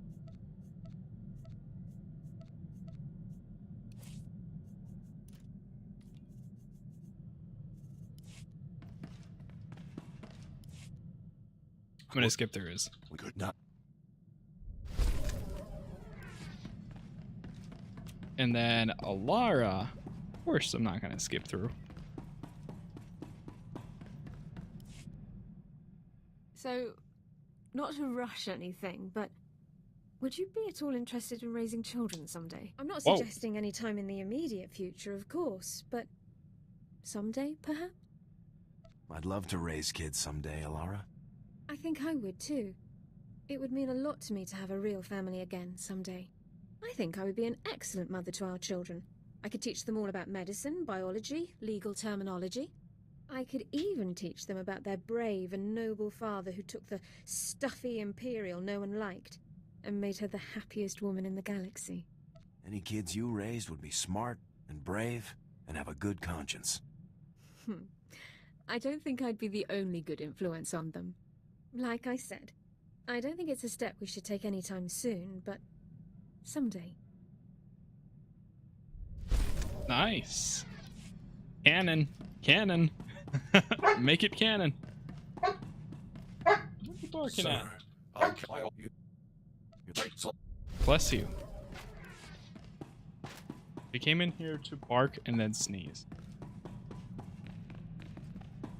I'm gonna skip through his. We could not. And then Alara. Of course, I'm not gonna skip through. So, not to rush anything, but would you be at all interested in raising children someday? I'm not Whoa. suggesting any time in the immediate future, of course, but someday, perhaps? I'd love to raise kids someday, Alara. I think I would too. It would mean a lot to me to have a real family again someday. I think I would be an excellent mother to our children. I could teach them all about medicine, biology, legal terminology. I could even teach them about their brave and noble father who took the stuffy Imperial no one liked and made her the happiest woman in the galaxy. Any kids you raised would be smart and brave and have a good conscience. I don't think I'd be the only good influence on them. Like I said, I don't think it's a step we should take anytime soon, but someday. Nice. Cannon. Cannon. Make it canon. What are you barking at? I'll kill you. Bless you. They came in here to bark and then sneeze.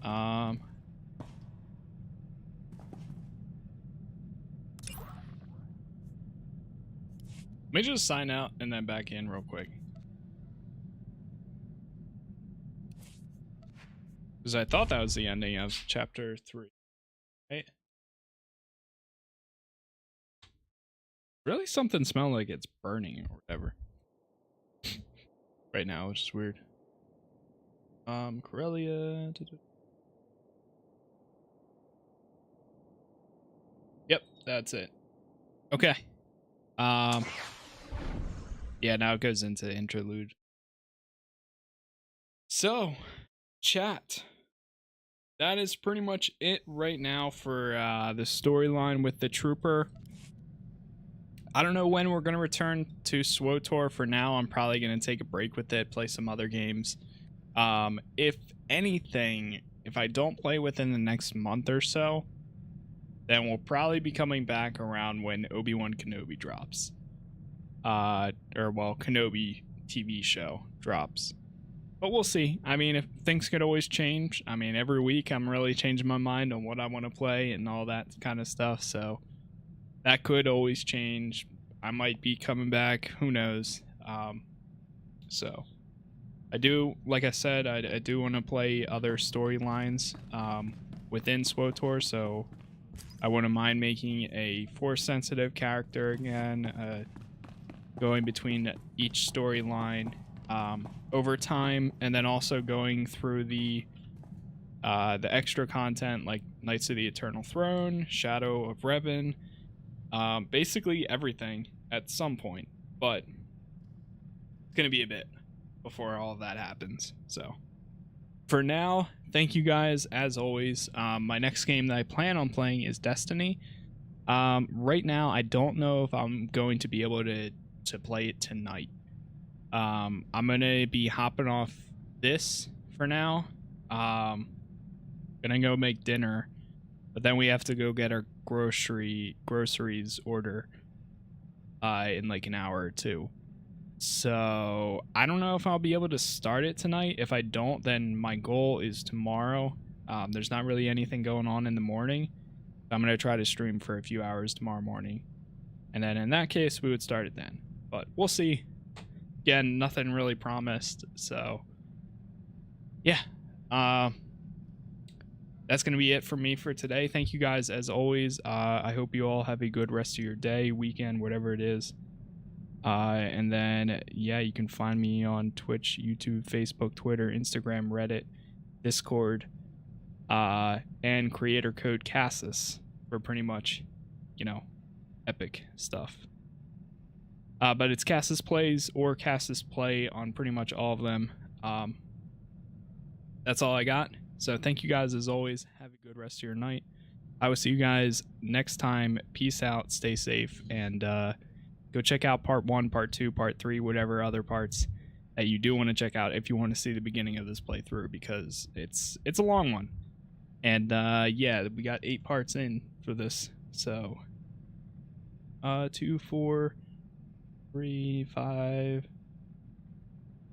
Let me just sign out and then back in real quick. Because I thought that was the ending of chapter 3. Right? Really something smelled like it's burning or whatever. Right now, which is weird. Corellia. Yep, that's it. Okay. Yeah, now it goes into interlude. So, chat. That is pretty much it right now for the storyline with the trooper. I don't know when we're going to return to SWTOR. For now, I'm probably going to take a break with it, play some other games. If anything, if I don't play within the next month or so, then we'll probably be coming back around when Obi-Wan Kenobi drops. Kenobi TV show drops. But we'll see. I mean, if things could always change. I mean, every week I'm really changing my mind on what I want to play and all that kind of stuff. So that could always change. I might be coming back. Who knows? So I do, like I said, I do want to play other storylines within SWTOR. So I wouldn't mind making a Force-sensitive character again, going between each storyline over time, and then also going through the extra content like Knights of the Eternal Throne, Shadow of Revan, basically everything at some point. But it's gonna be a bit before all of that happens. So for now, thank you guys as always. My next game that I plan on playing is Destiny. Right now, I don't know if I'm going to be able to play it tonight. I'm gonna be hopping off this for now. Gonna go make dinner, but then we have to go get our groceries order in like an hour or two. So I don't know if I'll be able to start it tonight. If I don't, then my goal is tomorrow. There's not really anything going on in the morning. I'm gonna try to stream for a few hours tomorrow morning, and then in that case we would start it then. But we'll see. Again, nothing really promised. So yeah, that's gonna be it for me for today. Thank you guys as always. I hope you all have a good rest of your day, weekend, whatever it is. And then yeah, you can find me on Twitch, YouTube, Facebook, Twitter, Instagram, Reddit, Discord, and creator code Casus for pretty much, you know, epic stuff. But it's Casasplays or Casus Play on pretty much all of them. that's all I got. So thank you guys as always. Have a good rest of your night. I will see you guys next time. Peace out, stay safe, and go check out part 1, part 2, part 3, whatever other parts that you do want to check out if you want to see the beginning of this playthrough, because it's a long one. And yeah, we got 8 parts in for this. So 2, 4, 3, 5,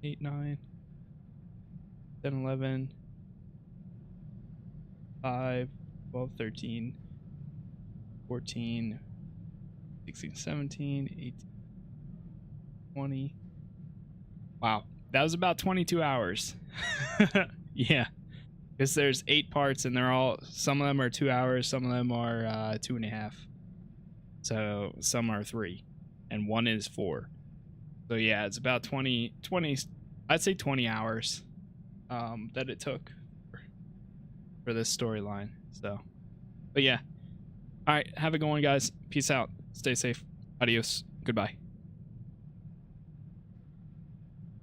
8, 9, 10, 11, 5, 12, 13, 14, 16, 17, 18, 20. Wow, that was about 22 hours. Yeah, because there's 8 parts and they're all, some of them are 2 hours, some of them are 2.5. So some are 3 and 1 is 4. So yeah, it's about 20, I'd say 20 hours that it took for this storyline. So, but yeah. All right, have a good one, guys. Peace out. Stay safe. Adios. Goodbye.